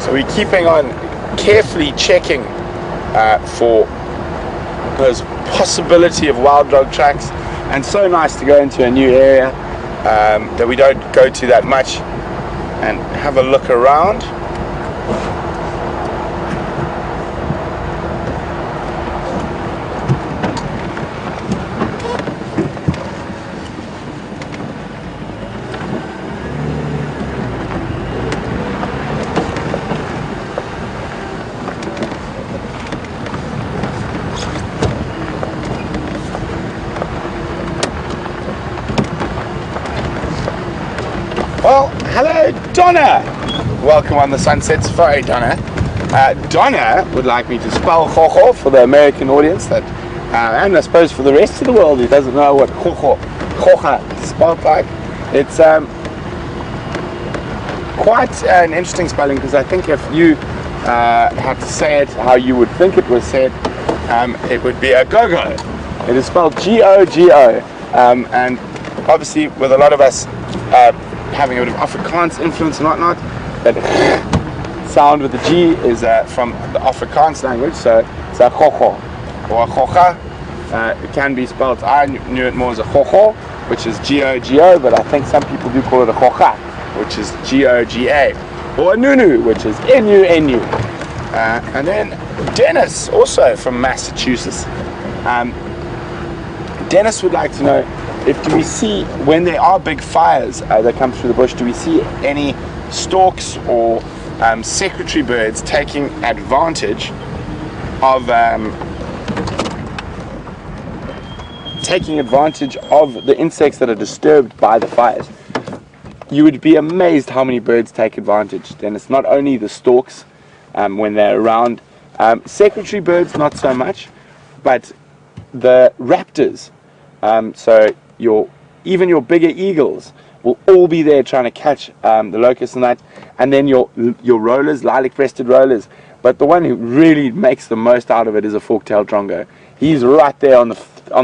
So we're keeping on carefully checking for those possibility of wild dog tracks, and so nice to go into a new area that we don't go to that much and have a look around. Well, hello Donna! Welcome on the Sunset Safari, Donna. Donna would like me to spell chocho for the American audience, that, and I suppose for the rest of the world who doesn't know what chocha is spelled like. It's quite an interesting spelling, because I think if you had to say it how you would think it was said, it would be a go-go. It is spelled G-O-G-O, and obviously with a lot of us having a bit of Afrikaans influence and whatnot, that sound with the G is from the Afrikaans language, so it's a chocho or a chocha. It can be spelled, I knew it more as a chocho, which is G-O-G-O, but I think some people do call it a chocha, which is G-O-G-A, or a nunu, which is N-U-N-U. And then Dennis, also from Massachusetts. Dennis would like to know, do we see, when there are big fires that come through the bush, do we see any storks or secretary birds taking advantage of the insects that are disturbed by the fires? You would be amazed how many birds take advantage. Then it's not only the storks when they're around, secretary birds not so much, but the raptors. So even your bigger eagles will all be there trying to catch the locusts and that, and then your rollers, lilac-breasted rollers. But the one who really makes the most out of it is a fork-tailed drongo. He's right there on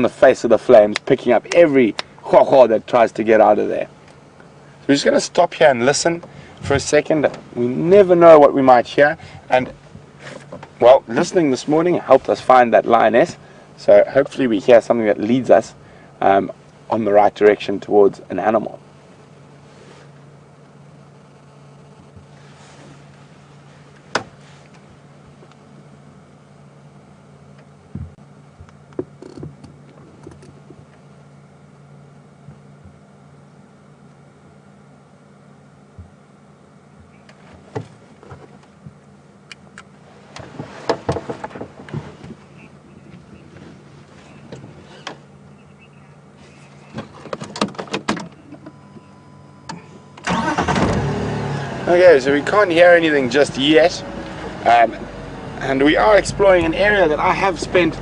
the face of the flames, picking up every ho-ho that tries to get out of there. So we're just going to stop here and listen for a second. We never know what we might hear, and well, listening this morning helped us find that lioness. So hopefully we hear something that leads us on the right direction towards an animal. Okay, so we can't hear anything just yet, and we are exploring an area that I have spent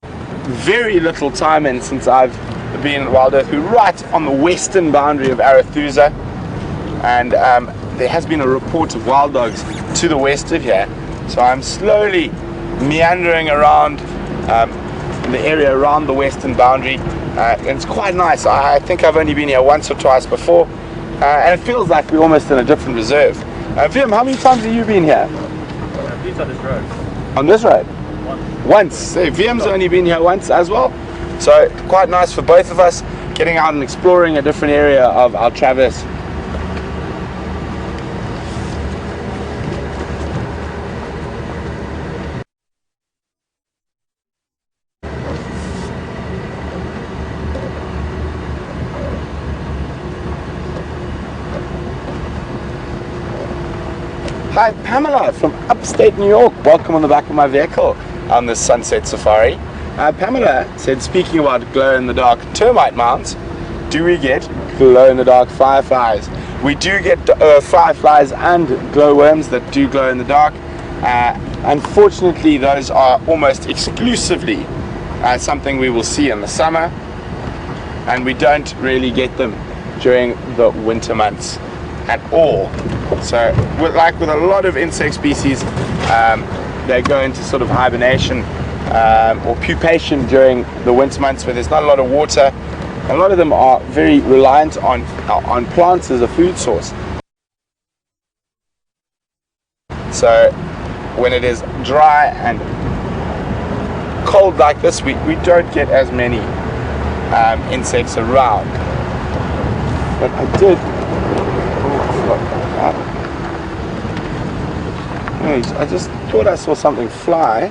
very little time in since I've been in Wild Earth. We're right on the western boundary of Arathusa, and there has been a report of wild dogs to the west of here, so I'm slowly meandering around the area around the western boundary, and it's quite nice. I think I've only been here once or twice before, and it feels like we're almost in a different reserve. Viam, how many times have you been here? At least on this road. On this road? Once. Once. So Viam's only been here once as well, so quite nice for both of us, getting out and exploring a different area of our traverse. Hi, Pamela from upstate New York. Welcome on the back of my vehicle on this sunset safari. Pamela said, speaking about glow-in-the-dark termite mounds, do we get glow-in-the-dark fireflies? We do get fireflies and glowworms that do glow in the dark. Unfortunately, those are almost exclusively something we will see in the summer, and we don't really get them during the winter months at all. So like with a lot of insect species, they go into sort of hibernation or pupation during the winter months where there's not a lot of water. A lot of them are very reliant on plants as a food source. So when it is dry and cold like this, we don't get as many insects around. But I did. I just thought I saw something fly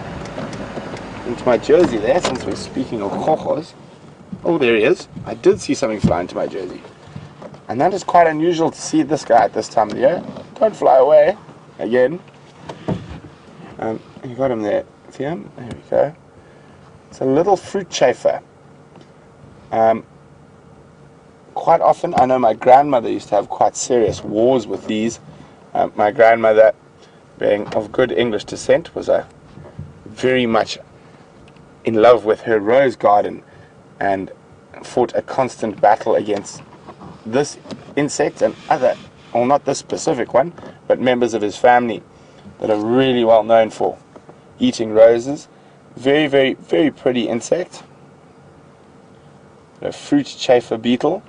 into my jersey there, since we're speaking of chojos. Oh, there he is. I did see something fly into my jersey. And that is quite unusual to see this guy at this time of the year. Don't fly away. Again. You got him there. See him? There we go. It's a little fruit chafer. Quite often, I know my grandmother used to have quite serious wars with these. My grandmother, being of good English descent, was very much in love with her rose garden and fought a constant battle against this insect and other, well, not this specific one, but members of his family that are really well known for eating roses. Very, very, very pretty insect. A fruit chafer beetle.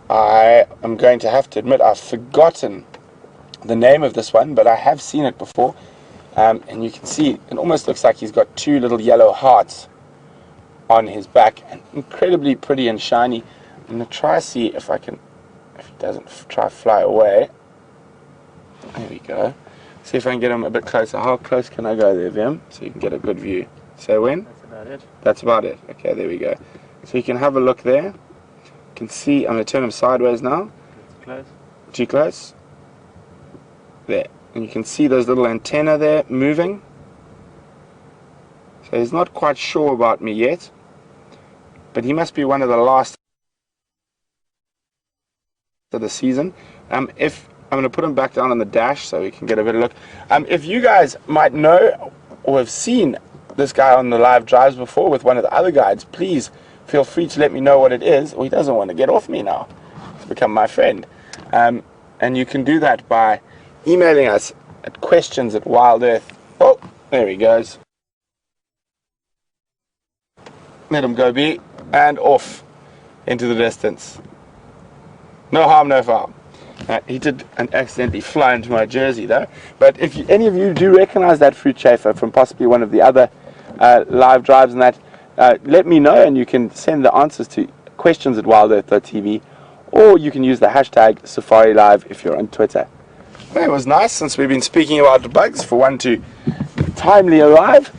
I am going to have to admit I've forgotten the name of this one, but I have seen it before, and you can see it almost looks like he's got two little yellow hearts on his back, and incredibly pretty and shiny. I'm going to try see if he doesn't try fly away. There we go. See if I can get him a bit closer. How close can I go there, Vim, so you can get a good view? So when? That's about it. That's about it. Okay, there we go. So you can have a look there. You can see, I'm going to turn him sideways now. It's close. Too close? There. And you can see those little antennae there moving. So he's not quite sure about me yet, but he must be one of the last of the season. If I'm going to put him back down on the dash so we can get a better look. If you guys might know or have seen this guy on the live drives before with one of the other guides, please feel free to let me know what it is. Or he doesn't want to get off me now. He's become my friend. And you can do that by emailing us at questions@WildEarth. Oh, there he goes. Let him go be, and off into the distance. No harm, no foul. He did accidentally fly into my jersey though. But if any of you do recognize that fruit chafer from possibly one of the other live drives and that, let me know, and you can send the answers to questions@WildEarthTV, or you can use the hashtag SafariLive if you're on Twitter. Well, it was nice, since we've been speaking about the bugs, for one to timely arrive.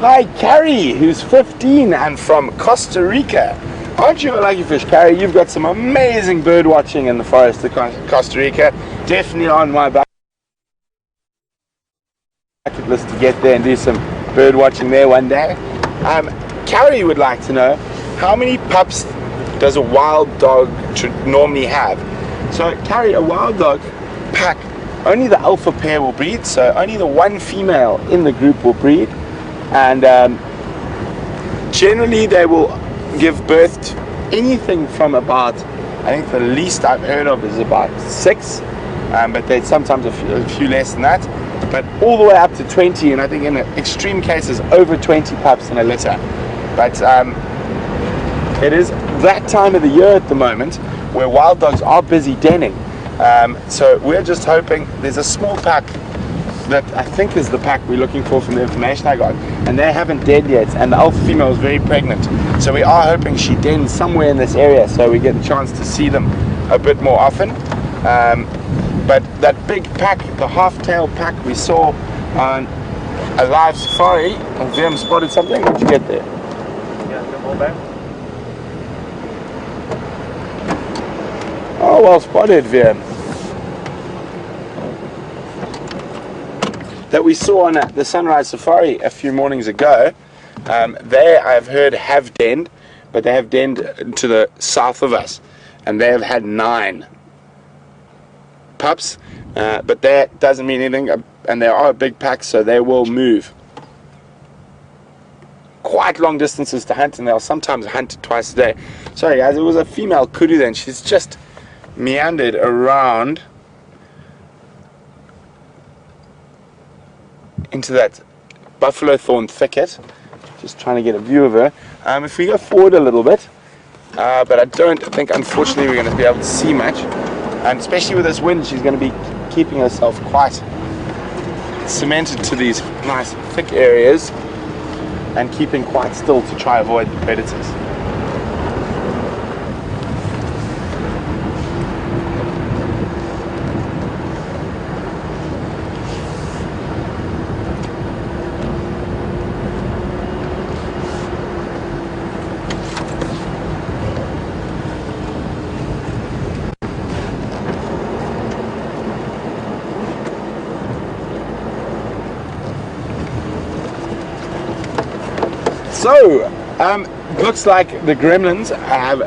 Hi, Carrie, who's 15 and from Costa Rica. Aren't you a lucky fish, Carrie? You've got some amazing bird watching in the forest of Costa Rica. Definitely on my bucket list to get there and do some bird watching there one day. Carrie would like to know, how many pups does a wild dog normally have? So, Carrie, a wild dog pack, only the alpha pair will breed, so only the one female in the group will breed. And generally they will give birth to anything from about, I think the least I've heard of is about 6, but there's sometimes a few less than that, but all the way up to 20, and I think in extreme cases over 20 pups in a litter. But it is that time of the year at the moment where wild dogs are busy denning, so we're just hoping. There's a small pack that I think is the pack we're looking for from the information I got, and they haven't denned yet, and the alpha female is very pregnant, so we are hoping she dens somewhere in this area so we get a chance to see them a bit more often. But that big pack, the half-tailed pack we saw on a live safari, and Vim spotted something. What did you get there? Yeah, the ball back. Oh, well spotted, Vim. That we saw on the sunrise safari a few mornings ago. They, I've heard, have denned, but they have denned to the south of us, and they have had 9 pups, but that doesn't mean anything, and they are a big pack, so they will move quite long distances to hunt, and they'll sometimes hunt twice a day. Sorry guys, it was a female kudu then. She's just meandered around into that buffalo thorn thicket, just trying to get a view of her. If we go forward a little bit, but I don't think, unfortunately, we're going to be able to see much, and especially with this wind, she's going to be keeping herself quite cemented to these nice thick areas and keeping quite still to try avoid the predators. So, looks like the gremlins have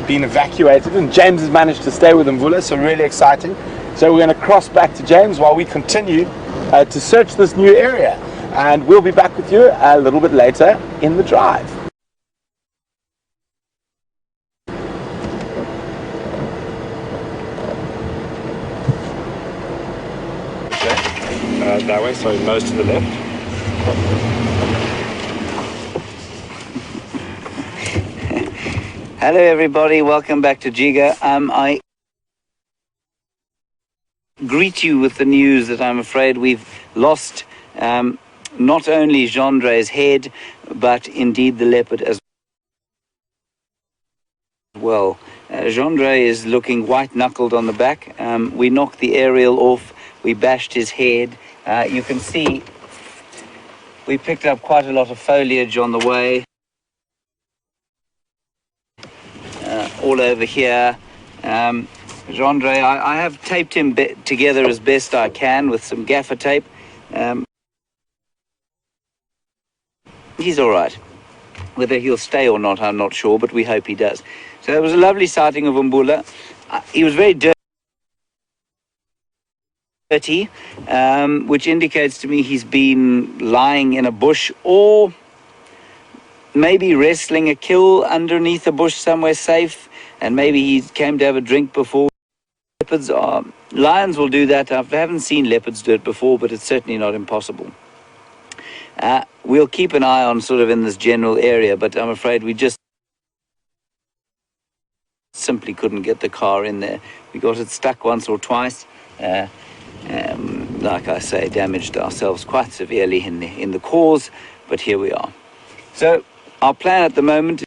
been evacuated, and James has managed to stay with Mvula, so really exciting. So we're going to cross back to James while we continue to search this new area, and we'll be back with you a little bit later in the drive. That way, so nose to the left. Hello everybody, welcome back to Giga. I greet you with the news that I'm afraid we've lost not only Gendre's head, but indeed the leopard as well. Gendre is looking white-knuckled on the back. We knocked the aerial off, we bashed his head. You can see we picked up quite a lot of foliage on the way. All over here. Gendre, I have taped him together as best I can with some gaffer tape. He's all right. Whether he'll stay or not, I'm not sure, but we hope he does. So it was a lovely sighting of Mvula. He was very dirty, which indicates to me he's been lying in a bush or maybe wrestling a kill underneath a bush somewhere safe, and maybe he came to have a drink before. Leopards are... Lions will do that. I haven't seen leopards do it before, but it's certainly not impossible. We'll keep an eye on sort of in this general area, but I'm afraid we just simply couldn't get the car in there. We got it stuck once or twice. Like I say, damaged ourselves quite severely in the cause, but here we are. So our plan at the moment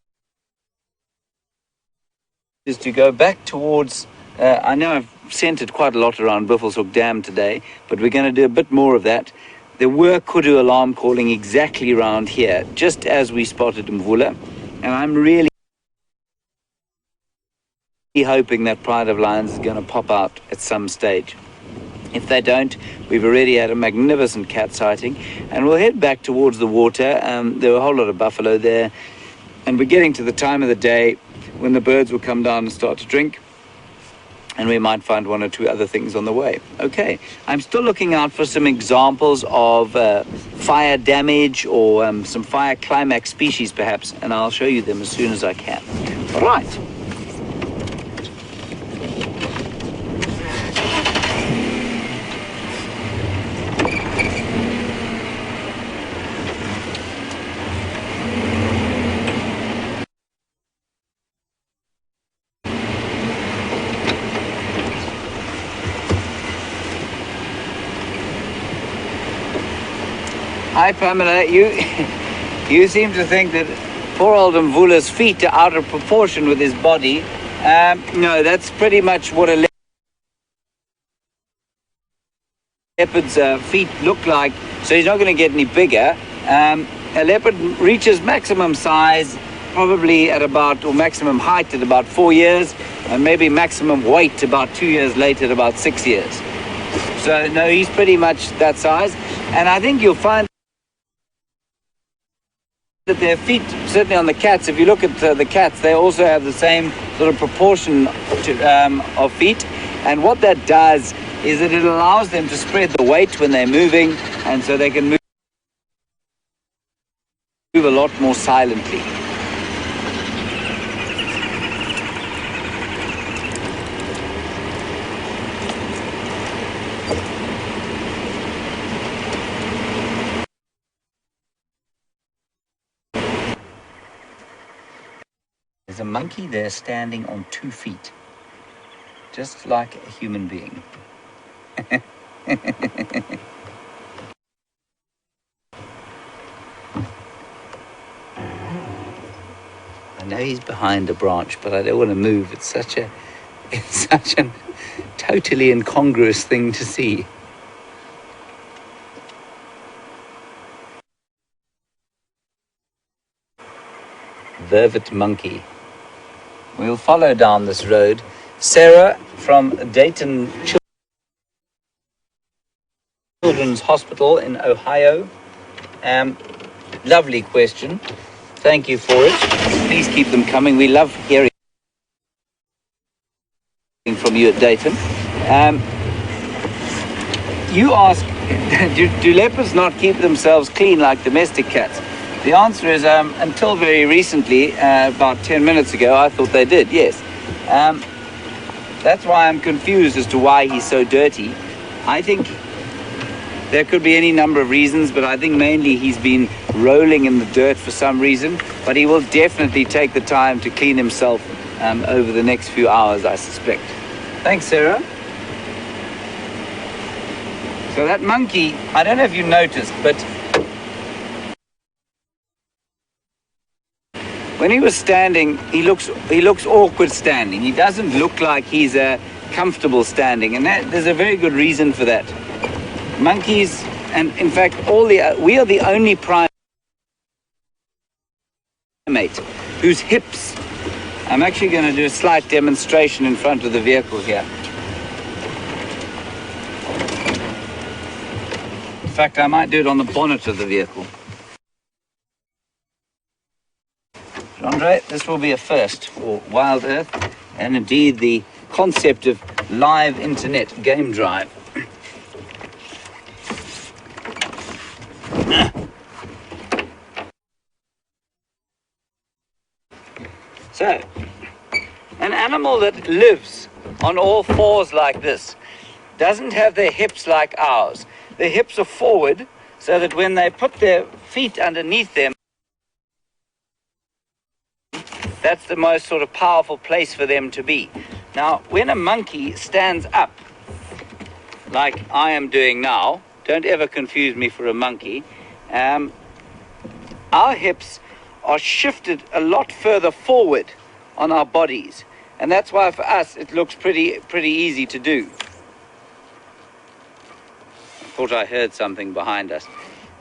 is to go back towards, I know I've centered quite a lot around Buffelshoek Dam today, but we're going to do a bit more of that. there were kudu alarm calling exactly around here, just as we spotted Mvula. And I'm really hoping that Pride of Lions is going to pop out at some stage. If they don't, we've already had a magnificent cat sighting, and we'll head back towards the water. There were a whole lot of buffalo there, and we're getting to the time of the day when the birds will come down and start to drink, and we might find one or two other things on the way. Okay, I'm still looking out for some examples of fire damage or some fire climax species perhaps, and I'll show you them as soon as I can. Right. Hi Pamela, you seem to think that poor old Mvula's feet are out of proportion with his body. No, that's pretty much what a leopard's feet look like, so he's not going to get any bigger. A leopard reaches maximum size probably at about, or maximum height at about 4 years, and maybe maximum weight about 2 years later at about 6 years. So no, he's pretty much that size, and I think you'll find that their feet, certainly on the cats, if you look at the cats, they also have the same sort of proportion of feet, and what that does is that it allows them to spread the weight when they're moving, and so they can move a lot more silently. There's a monkey there standing on 2 feet, just like a human being. I know he's behind a branch, but I don't want to move. It's such a totally incongruous thing to see. Vervet monkey. We'll follow down this road. Sarah from Dayton Children's Hospital in Ohio. Lovely question. Thank you for it. Please keep them coming. We love hearing from you at Dayton. You ask, do leopards not keep themselves clean like domestic cats? The answer is, until very recently, about 10 minutes ago, I thought they did, yes. That's why I'm confused as to why he's so dirty. I think there could be any number of reasons, but I think mainly he's been rolling in the dirt for some reason, but he will definitely take the time to clean himself over the next few hours, I suspect. Thanks, Sarah. So that monkey, I don't know if you noticed, but when he was standing, he looks awkward standing. He doesn't look like he's comfortable standing, and there's a very good reason for that. Monkeys, and in fact, we are the only primate whose hips. I'm actually going to do a slight demonstration in front of the vehicle here. In fact, I might do it on the bonnet of the vehicle. Andre, this will be a first for Wild Earth, and indeed the concept of live internet game drive. So, an animal that lives on all fours like this doesn't have their hips like ours. Their hips are forward so that when they put their feet underneath them, that's the most sort of powerful place for them to be. Now, when a monkey stands up, like I am doing now, don't ever confuse me for a monkey, our hips are shifted a lot further forward on our bodies. And that's why for us it looks pretty easy to do. thought I heard something behind us.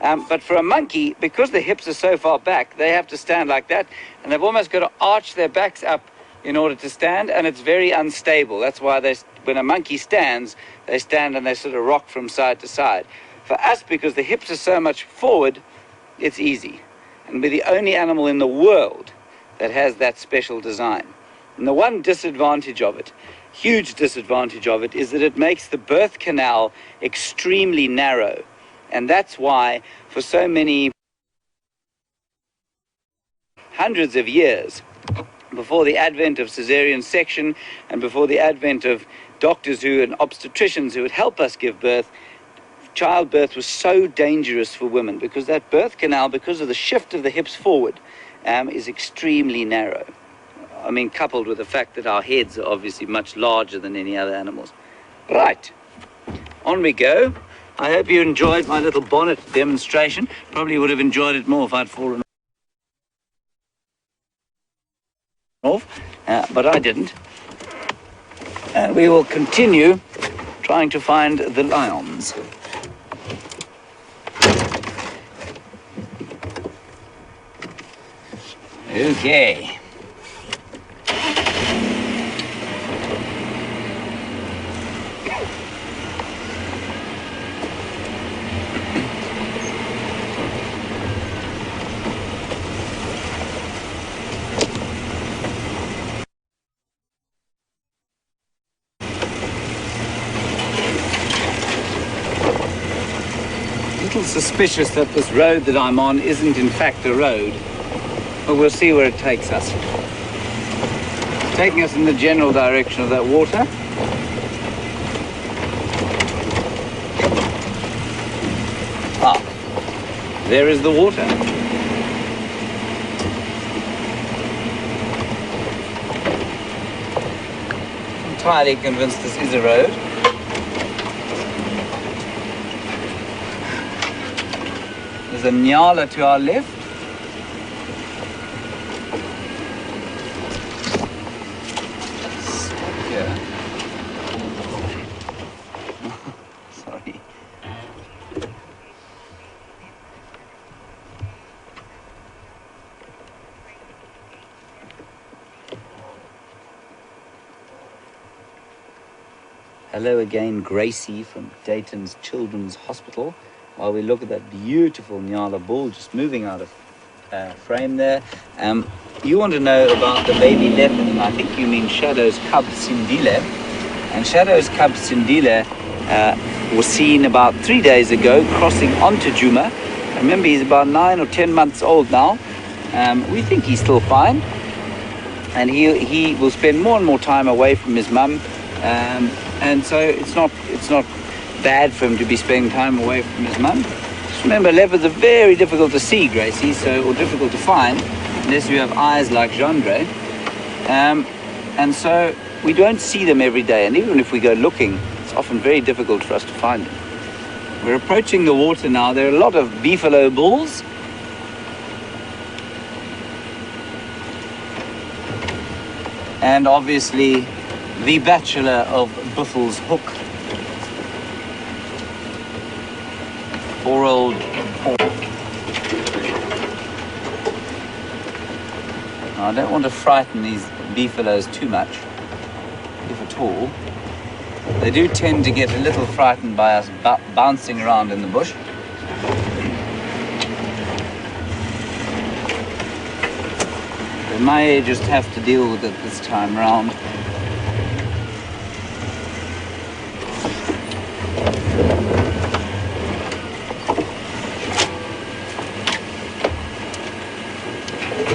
But for a monkey, because the hips are so far back, they have to stand like that, and they've almost got to arch their backs up in order to stand, and it's very unstable. That's why when a monkey stands, they stand and they sort of rock from side to side. For us, because the hips are so much forward, it's easy. And we're the only animal in the world that has that special design. And the one disadvantage of it, huge disadvantage of it, is that it makes the birth canal extremely narrow. And that's why for so many hundreds of years, before the advent of cesarean section and before the advent of doctors and obstetricians who would help us give birth, childbirth was so dangerous for women because that birth canal, because of the shift of the hips forward, is extremely narrow. I mean, coupled with the fact that our heads are obviously much larger than any other animals. Right, on we go. I hope you enjoyed my little bonnet demonstration. Probably would have enjoyed it more if I'd fallen off, but I didn't. And we will continue trying to find the lions. Okay. Little suspicious that this road that I'm on isn't in fact a road, but we'll see where it takes us. It's taking us in the general direction of that water. Ah, there is the water. Entirely convinced this is a road. There's a nyala to our left. Yeah. Sorry. Hello again, Gracie from Dayton's Children's Hospital. While we look at that beautiful nyala bull just moving out of frame there. You want to know about the baby leopard, and I think you mean Shadow's cub Sindile. And Shadow's cub Sindile was seen about 3 days ago crossing onto Djuma. Remember, he's about 9 or 10 months old now. We think he's still fine, and he will spend more and more time away from his mum, and so it's not bad for him to be spending time away from his mum. Just remember, leopards are very difficult to see, Gracie, or difficult to find, unless you have eyes like Gendre. And so we don't see them every day, and even if we go looking, it's often very difficult for us to find them. We're approaching the water now. There are a lot of beefalo bulls. And obviously, the bachelor of Buffel's Hook. Poor old Paul. I don't want to frighten these beefalos too much, if at all. They do tend to get a little frightened by us bouncing around in the bush. They may just have to deal with it this time round.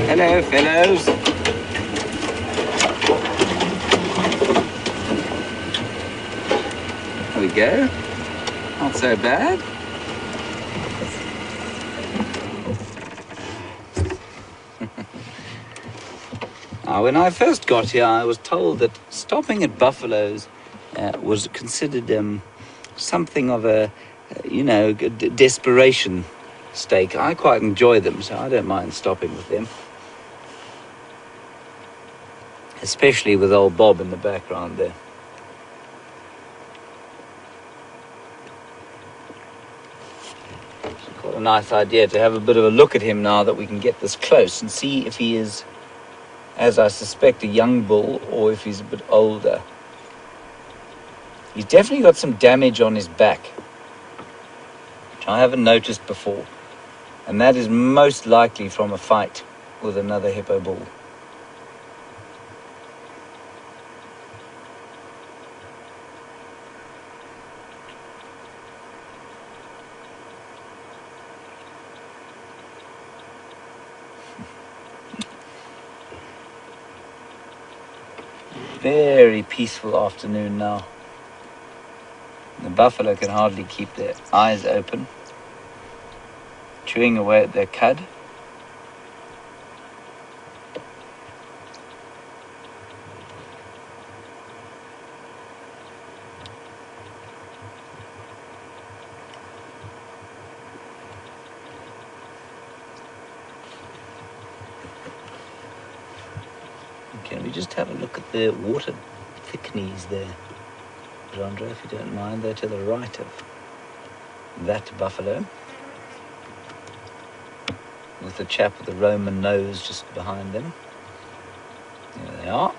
Hello, fellows. There we go. Not so bad. Now, when I first got here, I was told that stopping at buffaloes was considered something of a, desperation stake. I quite enjoy them, so I don't mind stopping with them. Especially with old Bob in the background there. nice idea to have a bit of a look at him now that we can get this close and see if he is, as I suspect, a young bull or if he's a bit older. He's definitely got some damage on his back, which I haven't noticed before. And that is most likely from a fight with another hippo bull. Very peaceful afternoon now. The buffalo can hardly keep their eyes open, chewing away at their cud. Can we just have a look at the water thickneys there, Jandre, if you don't mind? They're to the right of that buffalo, with the chap with the Roman nose just behind them. There they are.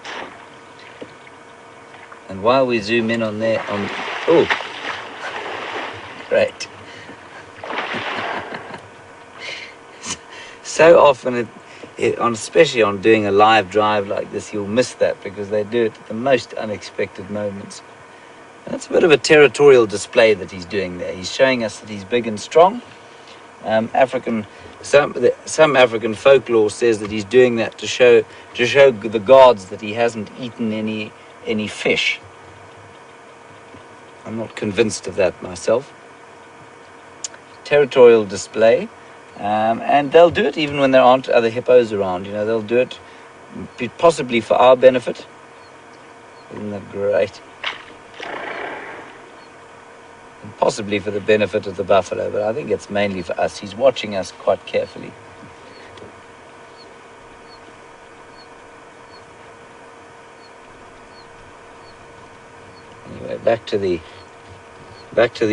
And while we zoom in on there, oh, great. So often, especially on doing a live drive like this, you'll miss that because they do it at the most unexpected moments. And that's a bit of a territorial display that he's doing there. He's showing us that he's big and strong. Some African folklore says that he's doing that to show the gods that he hasn't eaten any fish. I'm not convinced of that myself. Territorial display. And they'll do it even when there aren't other hippos around. You know, they'll do it possibly for our benefit. Isn't that great? And possibly for the benefit of the buffalo, but I think it's mainly for us. He's watching us quite carefully. Anyway, back to the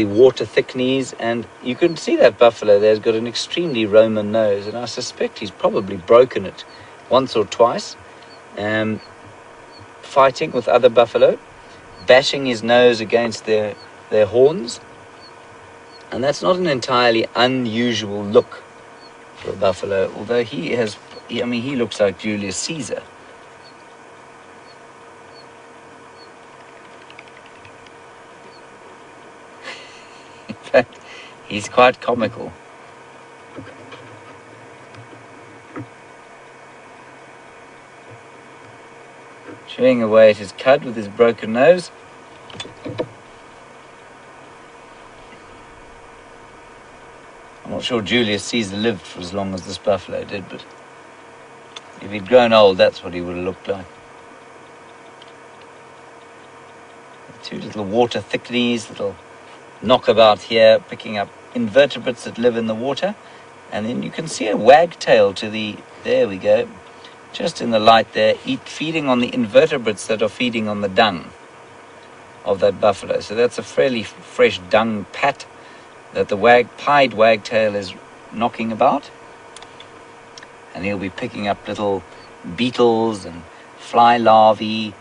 water thickneys, and you can see that buffalo there's got an extremely Roman nose, and I suspect he's probably broken it once or twice, fighting with other buffalo, bashing his nose against their horns, and that's not an entirely unusual look for a buffalo, although he looks like Julius Caesar. He's quite comical. Chewing away at his cud with his broken nose. I'm not sure Julius Caesar lived for as long as this buffalo did, but if he'd grown old, that's what he would have looked like. Two little water thickneys, little knockabout here, picking up invertebrates that live in the water. And then you can see a wagtail there we go, just in the light there, feeding on the invertebrates that are feeding on the dung of that buffalo. So that's a fairly fresh dung pat that the pied wagtail is knocking about. And he'll be picking up little beetles and fly larvae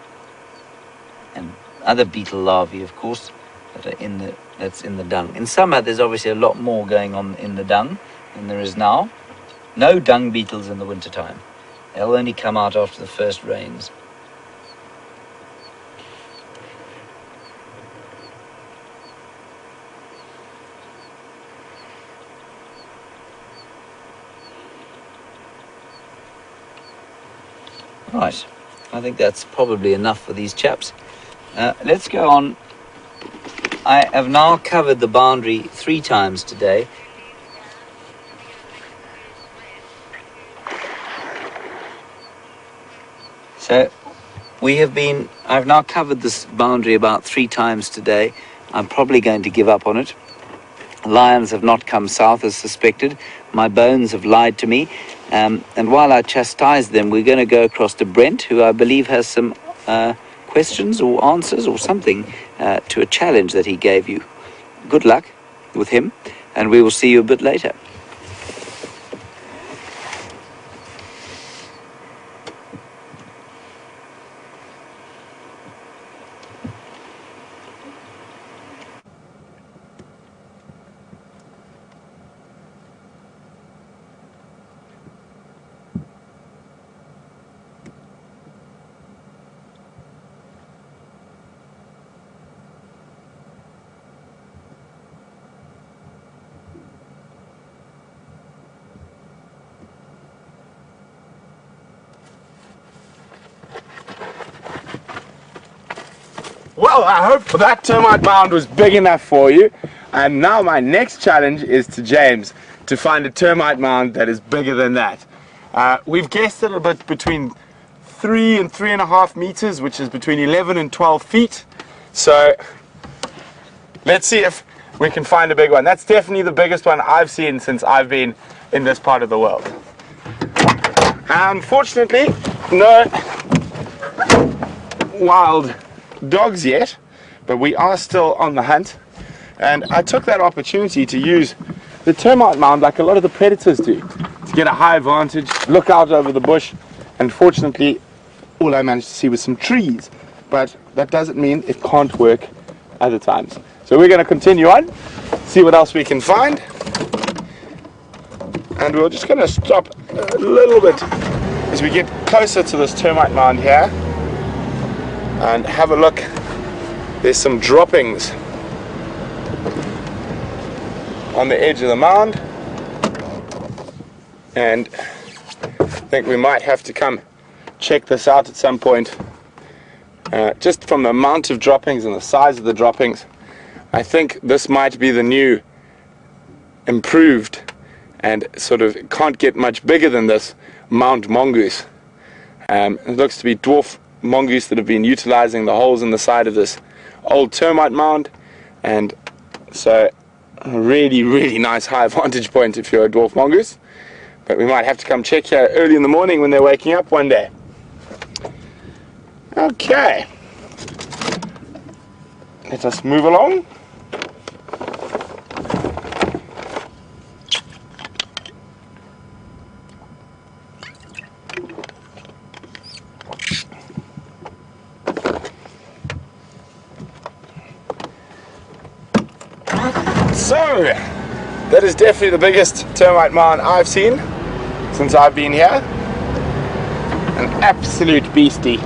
and other beetle larvae, of course, that are that's in the dung. In summer, there's obviously a lot more going on in the dung than there is now. No dung beetles in the wintertime. They'll only come out after the first rains. Right, I think that's probably enough for these chaps. Let's go on. I have now covered the boundary 3 times today. So I've now covered this boundary about 3 times today. I'm probably going to give up on it. Lions have not come south as suspected. My bones have lied to me. And while I chastise them, we're going to go across to Brent, who I believe has some questions or answers or something to a challenge that he gave you. Good luck with him, and we will see you a bit later. Well, I hope that termite mound was big enough for you. And now my next challenge is to James to find a termite mound that is bigger than that. We've guessed it a bit between 3 and 3.5 meters, which is between 11 and 12 feet. So let's see if we can find a big one. That's definitely the biggest one I've seen since I've been in this part of the world. Unfortunately, no wild dogs yet, but we are still on the hunt, and I took that opportunity to use the termite mound like a lot of the predators do, to get a high vantage, look out over the bush. Unfortunately, all I managed to see was some trees, but that doesn't mean it can't work other times. So we're going to continue on, see what else we can find, and we're just going to stop a little bit as we get closer to this termite mound here and have a look. There's some droppings on the edge of the mound, and I think we might have to come check this out at some point. Just from the amount of droppings and the size of the droppings, I think this might be the new improved and sort of can't get much bigger than this Mount Mongoose. It looks to be dwarf mongoose that have been utilizing the holes in the side of this old termite mound, and so a really nice high vantage point if you're a dwarf mongoose. But we might have to come check here early in the morning when they're waking up one day. Okay, let us move along. So, that is definitely the biggest termite mound I've seen since I've been here. An absolute beastie.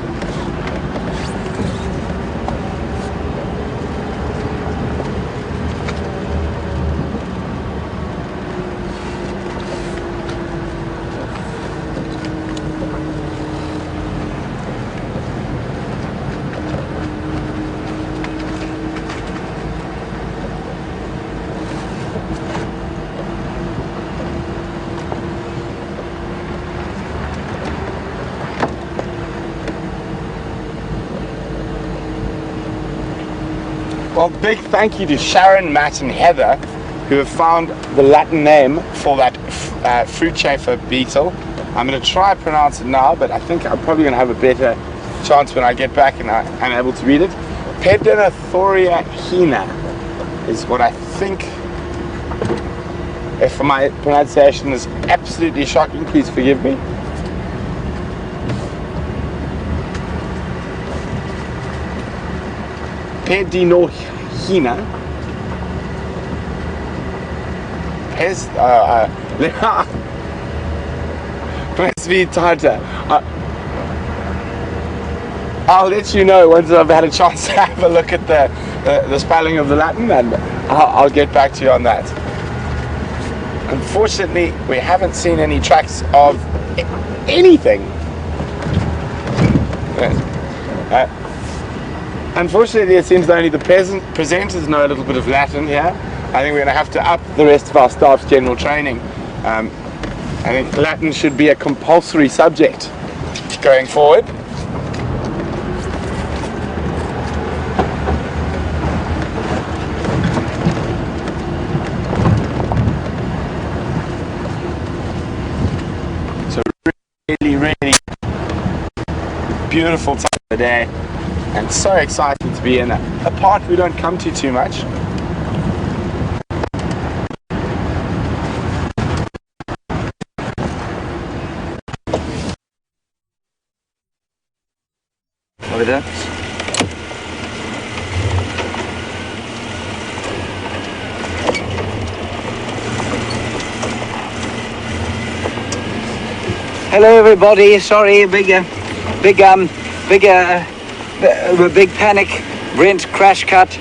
Well, big thank you to Sharon, Matt and Heather, who have found the Latin name for that fruit chafer beetle. I'm going to try and pronounce it now, but I think I'm probably going to have a better chance when I get back and I'm able to read it. Pedernathoria hina is what I think. If my pronunciation is absolutely shocking, please forgive me. Pedinohina. I'll let you know once I've had a chance to have a look at the spelling of the Latin, and I'll get back to you on that. Unfortunately, we haven't seen any tracks of anything. Unfortunately, it seems that only the presenters know a little bit of Latin here. I think we're going to have to up the rest of our staff's general training. I think Latin should be a compulsory subject going forward. So really beautiful time of the day, and so exciting to be in a part we don't come to too much. Over there. Hello everybody, sorry, big panic. Brent crash cut.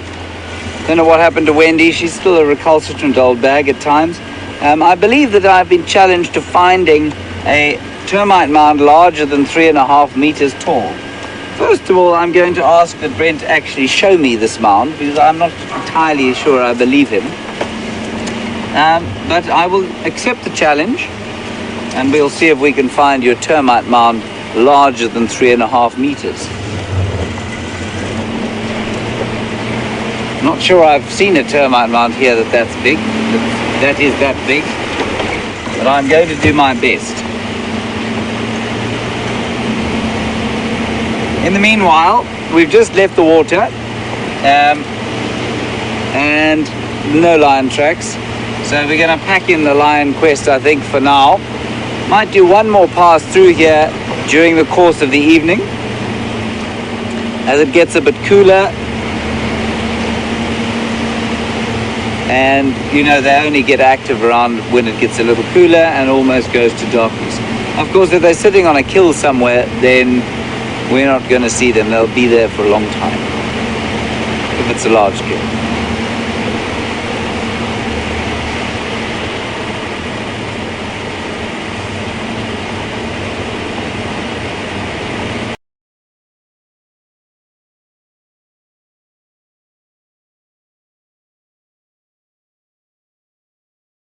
Don't know what happened to Wendy. She's still a recalcitrant old bag at times. I believe that I've been challenged to finding a termite mound larger than 3.5 meters tall. First of all, I'm going to ask that Brent actually show me this mound because I'm not entirely sure I believe him. But I will accept the challenge and we'll see if we can find your termite mound larger than 3.5 meters. Not sure I've seen a termite mound here that's big, that is that big, but I'm going to do my best. In the meanwhile, we've just left the water and no lion tracks, so we're going to pack in the lion quest, I think, for now. Might do one more pass through here during the course of the evening as it gets a bit cooler. And you know, they only get active around when it gets a little cooler and almost goes to darkness. Of course, if they're sitting on a kill somewhere, then we're not going to see them. They'll be there for a long time if it's a large kill.